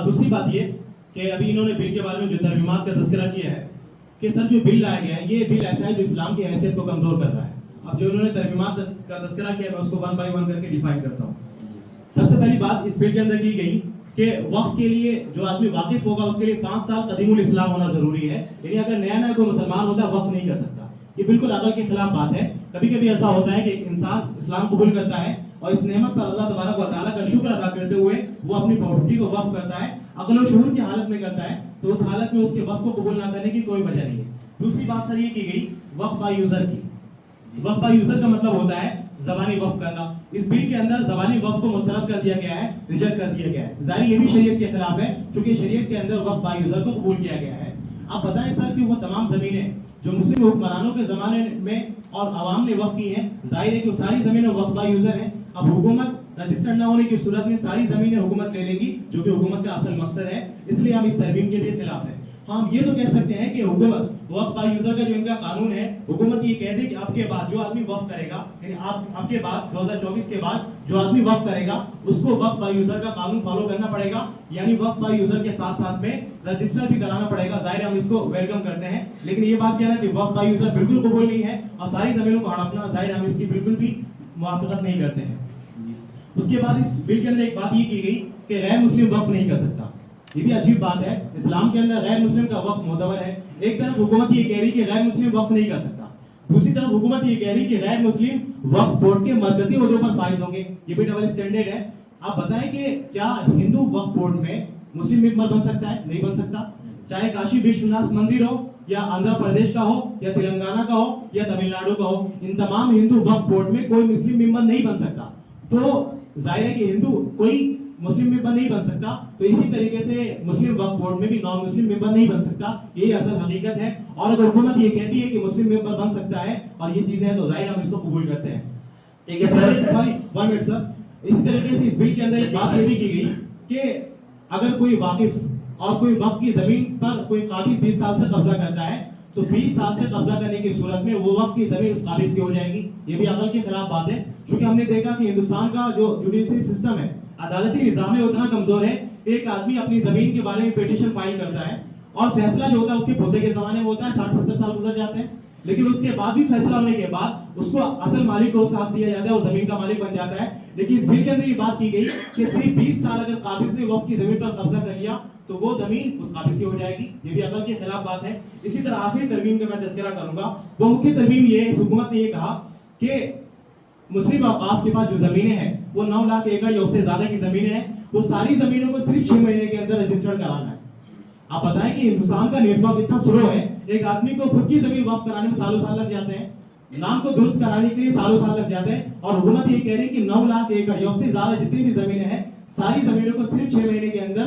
[SPEAKER 4] دوسری بات یہ کہ ابھی انہوں نے بل کے بارے میں جو ترمیمات کا تذکرہ کیا ہے کہ سر جو بل لایا گیا ہے یہ بل ایسا ہے جو اسلام کی حیثیت کو کمزور کر رہا ہے۔ اب جو انہوں نے ترمیمات کا تذکرہ کیا ہے میں اس کو 1 بائی 1 کر کے ڈیفائن کرتا ہوں۔ سب سے پہلی بات اس بل کے اندر کی گئی کہ وقف کے لیے جو آدمی واقف ہوگا اس کے لیے 5 سال قدیم الاسلام ہونا ضروری ہے، یعنی اگر نیا نیا کوئی مسلمان ہوتا ہے وقف نہیں کر سکتا۔ یہ بالکل عقل کے خلاف بات ہے۔ کبھی کبھی ایسا ہوتا ہے کہ ایک انسان اسلام قبول کرتا ہے اور اس نعمت پر اللہ تبارک و تعالیٰ کا شکر ادا کرتے ہوئے وہ اپنی پراپرٹی کو وقف کرتا ہے، عقل و شعور کی حالت میں کرتا ہے، تو اس حالت میں اس کے وقف کو قبول نہ کرنے کی کوئی وجہ نہیں ہے۔ دوسری بات سر یہ کی گئی وقف بائی یوزر کی۔ وقف بائی یوزر کا مطلب ہوتا ہے زبانی وقف کرنا۔ اس بل کے اندر زبانی وقف کو مسترد کر دیا گیا ہے، ریجیکٹ کر دیا گیا ہے۔ ظاہر یہ بھی شریعت کے خلاف ہے چونکہ شریعت کے اندر وقف بائی یوزر کو قبول کیا گیا ہے۔ آپ بتائیں سر کہ وہ تمام زمینیں جو مسلم حکمرانوں کے زمانے میں اور عوام نے وقف کی ہیں، ظاہر ہے کہ وہ ساری زمینیں وقف بائی یوزر ہیں۔ اب حکومت رجسٹرڈ نہ ہونے کی صورت میں ساری زمینیں حکومت لے لے گی، جو کہ حکومت کا اصل مقصد ہے، اس لیے ہم اس ترمیم کے بھی خلاف ہیں۔ ہم یہ تو کہہ سکتے ہیں کہ حکومت وقف بائی یوزر کا جو ان کا قانون ہے، حکومت یہ کہہ دے کہ اب کے بعد جو آدمی وقف کرے گا، یعنی اب کے بعد 2024 کے بعد جو آدمی وقف کرے گا اس کو وقف بائی یوزر کا قانون فالو کرنا پڑے گا، یعنی وقف بائی یوزر کے ساتھ ساتھ میں رجسٹر بھی کرانا پڑے گا۔ ظاہر ہم اس کو ویلکم کرتے ہیں، لیکن یہ بات کہنا کہ وقف بائی یوزر بالکل قبول نہیں ہے اور ساری زمینوں کو ہڑپنا، ظاہر ہم اس کی بالکل بھی موافقت نہیں کرتے ہیں۔ اس کے بعد اس بل کے اندر ایک بات یہ کی گئی کہ غیر مسلم وقف نہیں کر سکتا۔ یہ بھی عجیب بات ہے، اسلام کے اندر غیر مسلم کا وقف معتبر ہے۔ ایک طرف حکومت یہ کہہ رہی کہ غیر مسلم وقف نہیں کر سکتا، دوسری طرف حکومت یہ کہہ رہی کہ غیر مسلم وقف بورڈ کے مرکزی عہدوں پر فائز ہوں گے۔ یہ بھی ڈبل اسٹینڈرڈ ہے۔ آپ بتائیں کہ کیا ہندو وقف بورڈ میں مسلم ممبر بن سکتا ہے؟ نہیں بن سکتا، چاہے کاشی وشوناتھ مندر ہو یا آندھرا پردیش کا ہو یا تلنگانہ کا ہو یا تمل ناڈو کا ہو، ان تمام ہندو وقف بورڈ میں کوئی مسلم ممبر نہیں بن سکتا۔ تو ظاہر ہے کہ ہندو کوئی مسلم ممبر نہیں بن سکتا، تو اسی طریقے سے مسلم وقف بورڈ میں بھی نان مسلم ممبر نہیں بن سکتا۔ یہی اصل حقیقت ہے، اور اگر حکومت یہ کہتی ہے کہ مسلم ممبر بن سکتا ہے اور یہ چیزیں ہیں تو ظاہر ہم اس کو قبول کرتے ہیں۔
[SPEAKER 1] ٹھیک ہے سر،
[SPEAKER 4] سوری 1 منٹ سر۔ اسی طریقے سے اس بل کے اندر ایک بات یہ بھی کی گئی کہ اگر کوئی واقف اور کوئی وقف کی زمین پر کوئی قابض 20 سال سے قبضہ کرتا ہے تو 20 سال سے قبضہ کرنے کی صورت میں وہ وقف کی زمین اس قابض کی ہو جائے گی۔ یہ بھی عقل کے خلاف بات ہے، چونکہ ہم نے دیکھا کہ ہندوستان کا جو جوڈیشری سسٹم ہے، عدالتی نظام ہے، اتنا کمزور ہے۔ ایک آدمی اپنی زمین کے بارے میں پیٹیشن فائل کرتا ہے اور فیصلہ جو ہوتا ہے اس کے پوتے کے زمانے میں ہوتا ہے، 60-70 سال گزر جاتے ہیں، لیکن اس کے بعد بھی فیصلہ ہونے کے بعد اس کو اصل مالک کو اس کا حق دیا جاتا ہے، وہ زمین کا مالک بن جاتا ہے۔ لیکن اس بل کے اندر یہ بات کی گئی کہ صرف 20 سال اگر قابض نے وقف کی زمین پر قبضہ کر لیا تو وہ زمین اس قابض کی ہو جائے گی۔ یہ بھی عقل کے خلاف بات ہے۔ اسی طرح آخری ترمیم کا میں تذکرہ کروں گا، وہ مکھی ترمیم یہ ہے، اس حکومت نے یہ کہا کہ مسلم اوقاف کے پاس جو زمینیں ہیں وہ 9 لاکھ ایکڑ یا اس سے زیادہ کی زمینیں ہیں، وہ ساری زمینوں کو صرف 6 مہینے کے اندر رجسٹرڈ کرانا ہے۔ آپ بتائیں کہ ہندوستان کا نیٹ ورک اتنا سلو ہے، ایک آدمی کو خود کی زمین وقف کرانے میں سالوں سال لگ جاتے ہیں، نام کو درست کرانے کے لیے سالوں سال لگ جاتے ہیں، اور حکومت یہ کہہ رہی کہ 9 لاکھ ایکڑ یا اس سے زیادہ جتنی بھی زمینیں ہیں ساری زمینوں کو صرف 6 مہینے کے اندر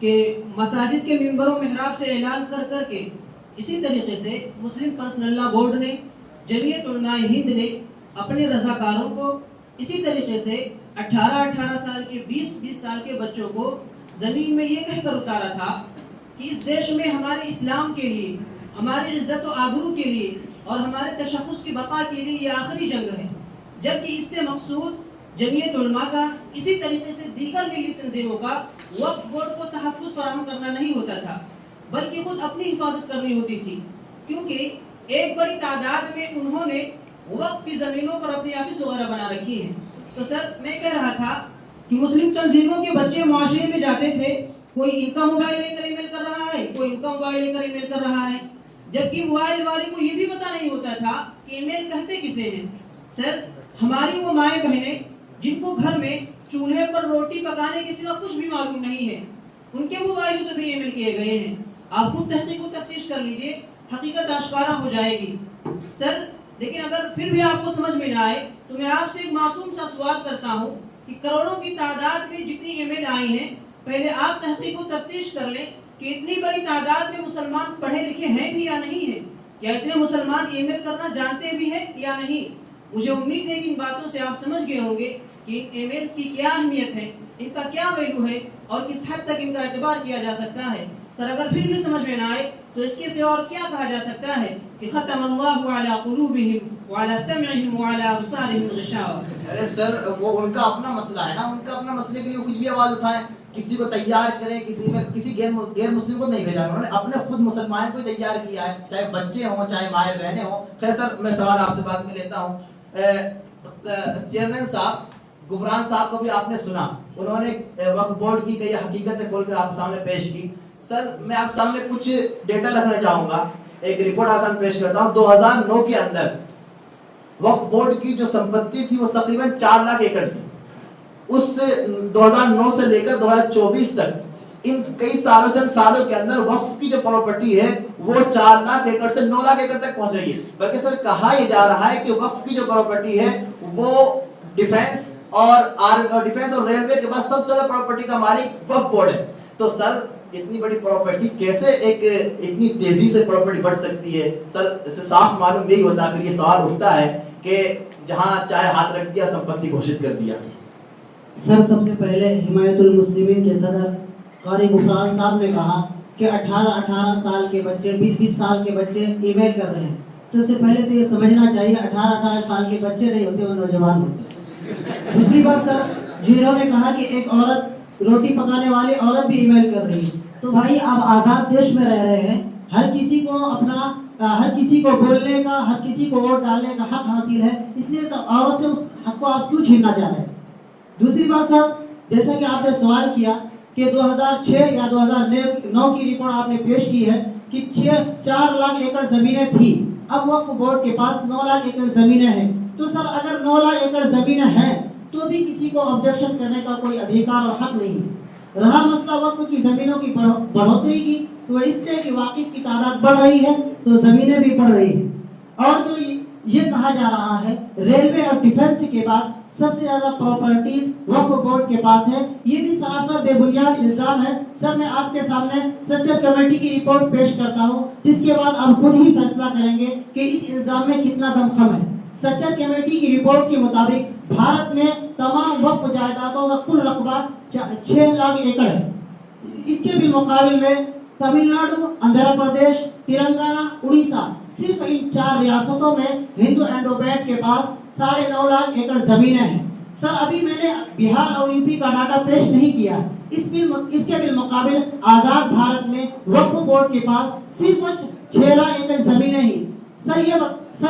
[SPEAKER 5] کہ مساجد کے ممبر و محراب سے اعلان کر کر کے اسی طریقے سے مسلم پرسنل لا بورڈ نے، جمعیت علماء ہند نے اپنے رضاکاروں کو اسی طریقے سے 18 سال کے 20 سال کے بچوں کو زمین میں یہ کہہ کر اتارا تھا کہ اس دیش میں ہمارے اسلام کے لیے، ہماری عزت و آبرو کے لیے اور ہمارے تشخص کی بقا کے لیے یہ آخری جنگ ہے، جبکہ اس سے مقصود جمعیت علماء کا، اسی طریقے سے دیگر ملی تنظیموں کا وقف بورڈ کو تحفظ فراہم کرنا نہیں ہوتا تھا، بلکہ خود اپنی حفاظت کرنی ہوتی تھی، کیونکہ ایک بڑی تعداد میں انہوں نے وقف کی زمینوں پر اپنی آفس وغیرہ بنا رکھی ہیں۔ تو سر میں کہہ رہا تھا کہ مسلم تنظیموں کے بچے معاشرے میں جاتے تھے، کوئی ان کا موبائل لے کر ای میل کر رہا ہے، کوئی ان کا موبائل لے کر ای میل کر رہا ہے، جبکہ موبائل والے کو یہ بھی پتہ نہیں ہوتا تھا کہ ای میل کہتے کسے ہیں۔ سر ہماری وہ مائیں بہنیں جن کو گھر میں چولہے پر روٹی پکانے کے سوا کچھ بھی معلوم نہیں ہے، ان کے موبائلوں سے بھی ای میل کیے گئے ہیں۔ آپ خود تحقیق و تفتیش کر لیجئے، حقیقت آشکارا ہو جائے گی۔ سر لیکن اگر پھر بھی آپ کو سمجھ میں نہ آئے تو میں آپ سے ایک معصوم سا سوال کرتا ہوں کہ کروڑوں کی تعداد میں جتنی ای میل آئی ہیں، پہلے آپ تحقیق و تفتیش کر لیں کہ اتنی بڑی تعداد میں مسلمان پڑھے لکھے ہیں بھی یا نہیں ہیں، کیا اتنے مسلمان ای میل کرنا جانتے بھی ہیں یا نہیں۔ مجھے امید ہے کہ ان باتوں سے آپ سمجھ گئے ہوں گے کہ ان ای میلز کی کیا اہمیت ہے، ان کا کیا ویلیو ہے اور کس حد تک ان کا اعتبار کیا جا سکتا ہے۔ سر اگر پھر بھی سمجھ میں نہ آئے تو اس کے سے اور کیا کہا جا سکتا ہے کہ ختم اللہ علی قلوبہم وعلی سمعہم وعلی ابصارہم غشاوہ۔
[SPEAKER 1] ارے سر وہ ان کا اپنا مسئلہ ہے نا، ان کا اپنا مسئلے کے لیے کچھ بھی آواز اٹھائیں، کسی کو تیار کریں، کسی غیر مسلم کو نہیں بھیجا، انہوں نے اپنے خود مسلمان کو تیار کیا ہے، چاہے بچے ہوں چاہے مائیں بہنیں ہوں۔ خیر سر میں سوال آپ سے بعد میں لیتا ہوں۔ چیئرمین صاحب غفران صاحب کو بھی آپ نے سنا، انہوں نے وقف بورڈ کی کئی حقیقتیں کھول کے آپ سامنے پیش کی۔ سر میں آپ سامنے کچھ ڈیٹا رکھنا چاہوں گا، ایک رپورٹ آسان پیش کرتا ہوں۔ 2009 کے اندر وقف بورڈ کی جو سمپتی تھی وہ تقریباً 4 لاکھ ایکڑ تھی۔ اس 2009 سے لے کر 2024 تک ان کئی سالوں چند سالوں کے اندر وقف کی جو پراپرٹی ہے وہ 4 لاکھ ایکڑ سے 9 لاکھ ایکڑ تک پہنچ رہی ہے۔ بلکہ سر کہا یہ جا رہا ہے کہ وقف کی جو پراپرٹی ہے وہ ڈیفینس اور ریلوے کے بعد سب سے زیادہ پراپرٹی کا مالک وقف بورڈ ہے۔ تو سر اتنی بڑی پراپرٹی کیسے اتنی تیزی سے پراپرٹی بڑھ سکتی ہے؟ سر اس سے صاف معلوم یہی ہوتا ہے، پھر یہ سوال اٹھتا ہے کہ جہاں چاہے ہاتھ رکھ دیا سمپتی گھوشت کر دیا۔
[SPEAKER 2] سر سب سے پہلے حمایت المسلمین کے صدر قاری غفران صاحب نے کہا کہ 18 سال کے بچے 20 سال کے بچے ای میل کر رہے ہیں۔ سب سے پہلے تو یہ سمجھنا چاہیے 18 سال کے بچے نہیں ہوتے، وہ نوجوان ہوتے۔ دوسری بات سر جو انہوں نے کہا کہ ایک عورت روٹی پکانے والی عورت بھی ای میل کر رہی ہے، تو بھائی آپ آزاد دیش میں رہ رہے ہیں، ہر کسی کو بولنے کا، ہر کسی کو ووٹ ڈالنے کا حق حاصل ہے، اس لیے عورت سے اس حق کو آپ کیوں چھیننا چاہ رہے ہیں؟ دوسری بات سر جیسا کہ آپ نے سوال کیا کہ 2006 یا 2009 کی رپورٹ آپ نے پیش کی ہے کہ 4 لاکھ ایکڑ زمینیں تھی، اب وقف بورڈ کے پاس 9 لاکھ ایکڑ زمینیں ہیں۔ تو سر اگر 9 لاکھ ایکڑ زمینیں ہیں تو بھی کسی کو آبجیکشن کرنے کا کوئی ادھیکار اور حق نہیں ہے۔ رہا مسئلہ وقف کی زمینوں کی بڑھوتری کی، تو اس لیے کہ واقف کی تعداد بڑھ رہی ہے تو زمینیں بھی بڑھ رہی ہیں۔ اور جو یہ کہا جا رہا ہے ریلوے اور ڈیفنس کے بعد سب سے زیادہ پراپرٹیز وقف بورڈ کے پاس ہے، یہ بھی سراسر بے بنیاد الزام ہے۔ سر میں آپ کے سامنے سچر کمیٹی کی رپورٹ پیش کرتا ہوں، جس کے بعد آپ خود ہی فیصلہ کریں گے کہ اس الزام میں کتنا دم خم ہے۔ سچر کمیٹی کی رپورٹ کے مطابق بھارت میں تمام وقف جائیدادوں کا کل رقبہ 6 لاکھ ایکڑ ہے۔ اس کے بالمقابل میں تمل ناڈو، آندھرا پردیش، تلنگانہ، اڑیسہ، صرف ان 4 ریاستوں میں ہندو اینڈو بیٹ کے پاس 9.5 لاکھ ایکڑ زمینیں ہیں۔ سر ابھی میں نے بہار اور یو پی کا ڈاٹا پیش نہیں کیا، اس کے بالمقابل آزاد بھارت میں وقف بورڈ کے پاس صرف 6 لاکھ ایکڑ زمینیں ہی۔ سر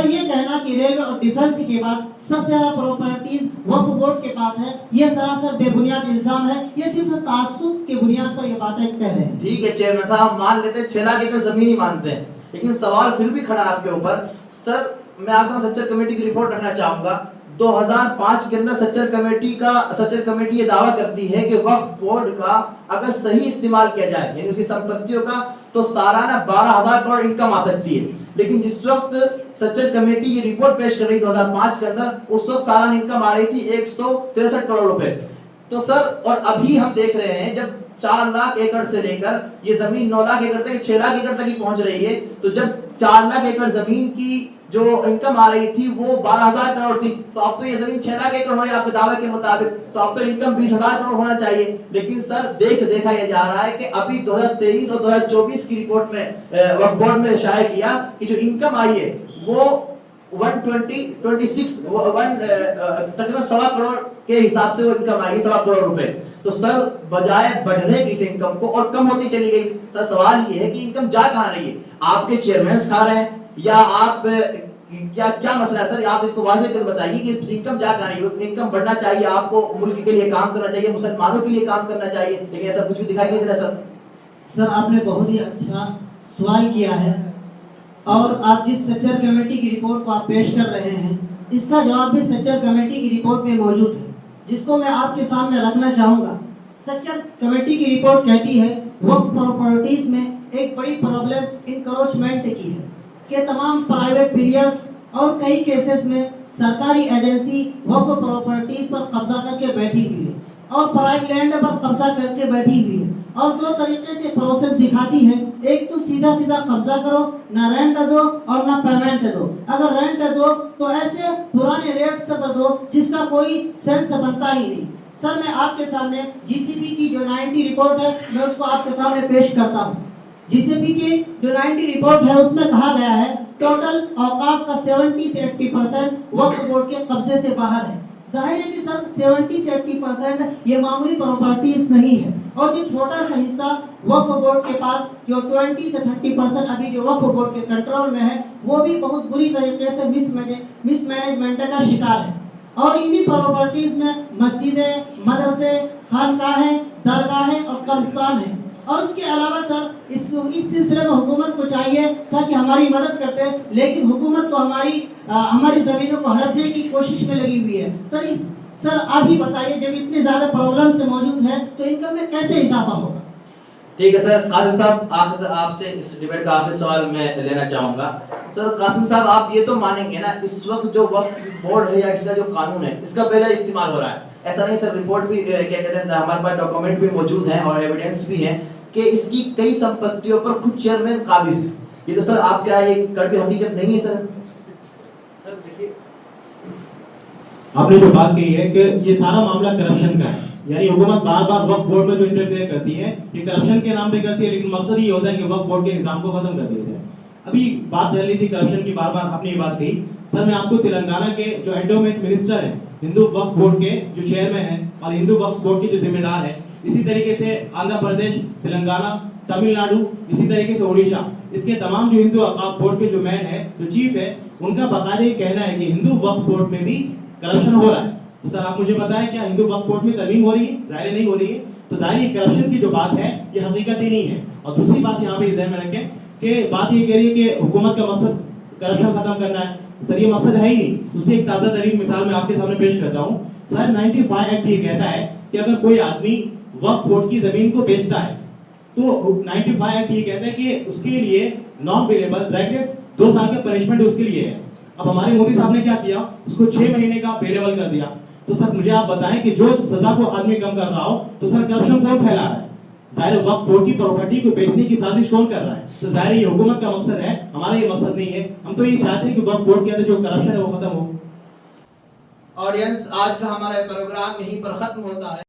[SPEAKER 2] یہ کہنا کہ ریلوے اور ڈیفنس کے بعد سب سے زیادہ پراپرٹیز وقف بورڈ کے پاس ہے، یہ سراسر بے بنیاد الزام ہے، یہ صرف تعصب کی بنیاد پر یہ باتیں کہہ رہے ہیں۔
[SPEAKER 1] ٹھیک ہے چیئرمین صاحب مان لیتے ہیں 6 لاکھ ایکڑ زمین ہی مانتے ہیں، لیکن سوال پھر بھی کھڑا آپ کے اوپر۔ سر میں آپ سے سچر کمیٹی کی رپورٹ رکھنا چاہوں گا۔ 2005 کے اندر سچر کمیٹی یہ دعویٰ کرتی ہے کہ وقف بورڈ کا اگر صحیح استعمال کیا جائے یعنی اس کی سمپتیوں کا تو سالانہ 12,000 کروڑ انکم آ سکتی ہے، لیکن جس وقت سچر کمیٹی یہ رپورٹ پیش کر رہی 2005 کے اندر، اس وقت سالانہ انکم آ رہی تھی 163 کروڑ روپے۔ تو سر اور ابھی ہم دیکھ رہے ہیں جب 4 لاکھ ایکڑ سے لے کر یہ زمین 9 لاکھ ایکڑ تک 6 لاکھ ایکڑ تک ہی پہنچ رہی ہے، تو جب 4 لاکھ ایکڑ زمین کی جو انکم آ رہی تھی وہ 12,000 کروڑ تھی، تو اب تو یہ زمین 6 لاکھ ایکڑ ہو رہی ہے آپ کے دعوے کے مطابق، تو اب تو انکم 20,000 کروڑ ہونا چاہیے. لیکن سر دیکھا یہ جا رہا ہے کہ ابھی 2023 اور 2024 کی رپورٹ میں وقف بورڈ میں شائع کیا کہ جو انکم آئی ہے وہ 126 تقریباً 1.25 کروڑ کے حساب سے وہ انکم آئی ہے، 1.25 کروڑ روپے. تو سر بجائے بڑھنے کی اس انکم کو اور کم ہوتی چلی گئی. سر سوال یہ ہے کہ انکم جا کہاں رہی ہے؟ آپ کے چیئرمین کھا رہے ہیں یا آپ کیا مسئلہ ہے سر؟ آپ اس کو واضح کر بتائیے کہ انکم جا کہاں رہی ہے. انکم بڑھنا چاہیے، آپ کو ملک کے لیے کام کرنا چاہیے، مسلمانوں کے لیے کام کرنا چاہیے، لیکن ایسا کچھ بھی دکھائی نہیں دے رہا سر.
[SPEAKER 2] سر آپ نے بہت ہی اچھا سوال کیا ہے، اور آپ جس سچر کمیٹی کی رپورٹ کو آپ پیش کر رہے ہیں اس کا جواب بھی سچر کمیٹی کی رپورٹ میں موجود ہے، جس کو میں آپ کے سامنے رکھنا چاہوں گا. سچر کمیٹی کی رپورٹ کہتی ہے وقف پراپرٹیز میں ایک بڑی پرابلم انکروچمنٹ کی ہے کہ تمام پرائیویٹ پیریس اور کئی کیسز میں سرکاری ایجنسی وقف پراپرٹیز پر قبضہ کر کے بیٹھی ہوئی ہے اور پرائیویٹ لینڈ پر قبضہ کر کے بیٹھی ہوئی ہے، اور 2 طریقے سے پروسیس دکھاتی ہے. ایک تو سیدھا قبضہ کرو، نہ رینٹ دو اور نہ پیمنٹ دو. اگر رینٹ دو تو ایسے پرانے ریٹ سے دو جس کا کوئی سینس بنتا ہی نہیں. سر میں آپ کے سامنے جی سی پی کی جو 90 رپورٹ ہے میں اس کو آپ کے سامنے پیش کرتا ہوں. جی سی پی کی جو 90 رپورٹ ہے اس میں کہا گیا ہے ٹوٹل اوقاف کا 70 سے 80% وقف بورڈ کے قبضے سے باہر ہے. ظاہر ہے کہ سر 70 سے 80% یہ معمولی پراپرٹیز نہیں ہے، اور جو چھوٹا سا حصہ وقف بورڈ کے پاس جو 20 سے 30% ابھی جو وقف بورڈ کے کنٹرول میں ہے وہ بھی بہت بری طریقے سے مس مینجمنٹ کا شکار ہے. اور انہی پراپرٹیز میں مسجدیں، مدرسے، خانقاہیں، درگاہیں اور قبرستان ہیں. اور اس کے علاوہ سر اس سلسلے میں حکومت کو چاہیے تاکہ ہماری مدد کرتے، لیکن حکومت تو ہماری زمینوں کو ہڑپنے کی کوشش میں لگی ہوئی ہے. سر آپ ہی بتائیے جب اتنے زیادہ پرابلمس موجود ہیں تو انکم میں کیسے اضافہ ہوگا؟
[SPEAKER 1] ٹھیک ہے سر. قاسم صاحب آپ سے اس ڈیبیٹ کا آخری سوال میں لینا چاہوں گا. سر قاسم صاحب آپ یہ تو مانیں گے نا اس وقت جو وقف بورڈ ہے یا اس کا جو قانون ہے اس کا پہلا استعمال ہو رہا ہے؟ ایسا نہیں سر، رپورٹ بھی کیا کہتے ہیں ہمارے پاس ڈاکومنٹ بھی موجود ہیں اور ایویڈنس بھی ہے کہ اس کی کئی سمپتیوں پر خود چیئرمین قابض ہے. یہ تو سر آپ کیا ایک کڑوی حقیقت نہیں ہے سر؟
[SPEAKER 4] سر دیکھیے آپ نے جو بات کہی ہے کہ یہ سارا معاملہ کرپشن کا ہے، یعنی حکومت بار بار وقف بورڈ میں جو انٹرفیئر کرتی ہے یہ کرپشن کے نام پہ کرتی ہے، لیکن مقصد یہ ہوتا ہے کہ وقف بورڈ کے نظام کو ختم کر دیا جائے. ابھی بات چل رہی تھی کرپشن کی، بار بار آپ نے یہ بات کہی. سر میں آپ کو تلنگانہ کے جو اینڈومنٹ منسٹر ہیں، ہندو وقف بورڈ کے جو چیئرمین ہیں اور ہندو وقف بورڈ کے جو ذمہ دار ہیں، اسی طریقے سے آندھرا پردیش، تلنگانہ، تمل ناڈو، اسی طریقے سے اڑیسہ، اس کے تمام جو ہندو وقف بورڈ کے جو مین ہے، جو چیف ہے، ان کا باقاعدہ یہ کہنا ہے کہ ہندو وقف بورڈ میں بھی کرپشن ہو رہا ہے. تو سر آپ مجھے بتائیں کیا ہندو وقف بورڈ میں ترمیم ہو رہی ہے؟ ظاہر نہیں ہو رہی ہے. تو ظاہر کرپشن کی جو بات ہے یہ حقیقت ہی نہیں ہے. اور دوسری بات یہاں پہ ذہن میں رکھیں کہ بات یہ کہہ رہی ہے کہ حکومت کا مقصد کرپشن ختم کرنا ہے. سر یہ مقصد ہے ہی نہیں. اس کی ایک تازہ ترین مثال میں آپ کے سامنے پیش کرتا ہوں. سر 95 ایکٹ یہ کہتا ہے کہ اگر کوئی آدمی وقف بورڈ کی زمین کو بیچتا ہے تو 95 ایکٹ یہ کہتا ہے کہ اس کے لیے نان پیلیبل بریکٹس 2 سال کا پنشمنٹ اس کے لیے ہے. اب ہمارے مودی صاحب نے کیا کیا؟ اس کو 6 مہینے کا پیلیبل کر دیا. تو سر مجھے آپ بتائیں کہ جو سزا کو آدمی کم کر رہا ہو تو سر کرپشن کون پھیلا رہا ہے؟ ظاہر وقف بورڈ کی پراپرٹی کو بیچنے کی سازش کون کر رہا ہے؟ تو ظاہر یہ حکومت کا مقصد ہے، ہمارا یہ مقصد نہیں ہے. ہم تو یہ چاہتے ہیں کہ وقف بورڈ کے اندر جو کرپشن ہے وہ ختم ہو.
[SPEAKER 1] آڈینس آج کا ہمارا پروگرام یہیں پر ختم ہوتا ہے.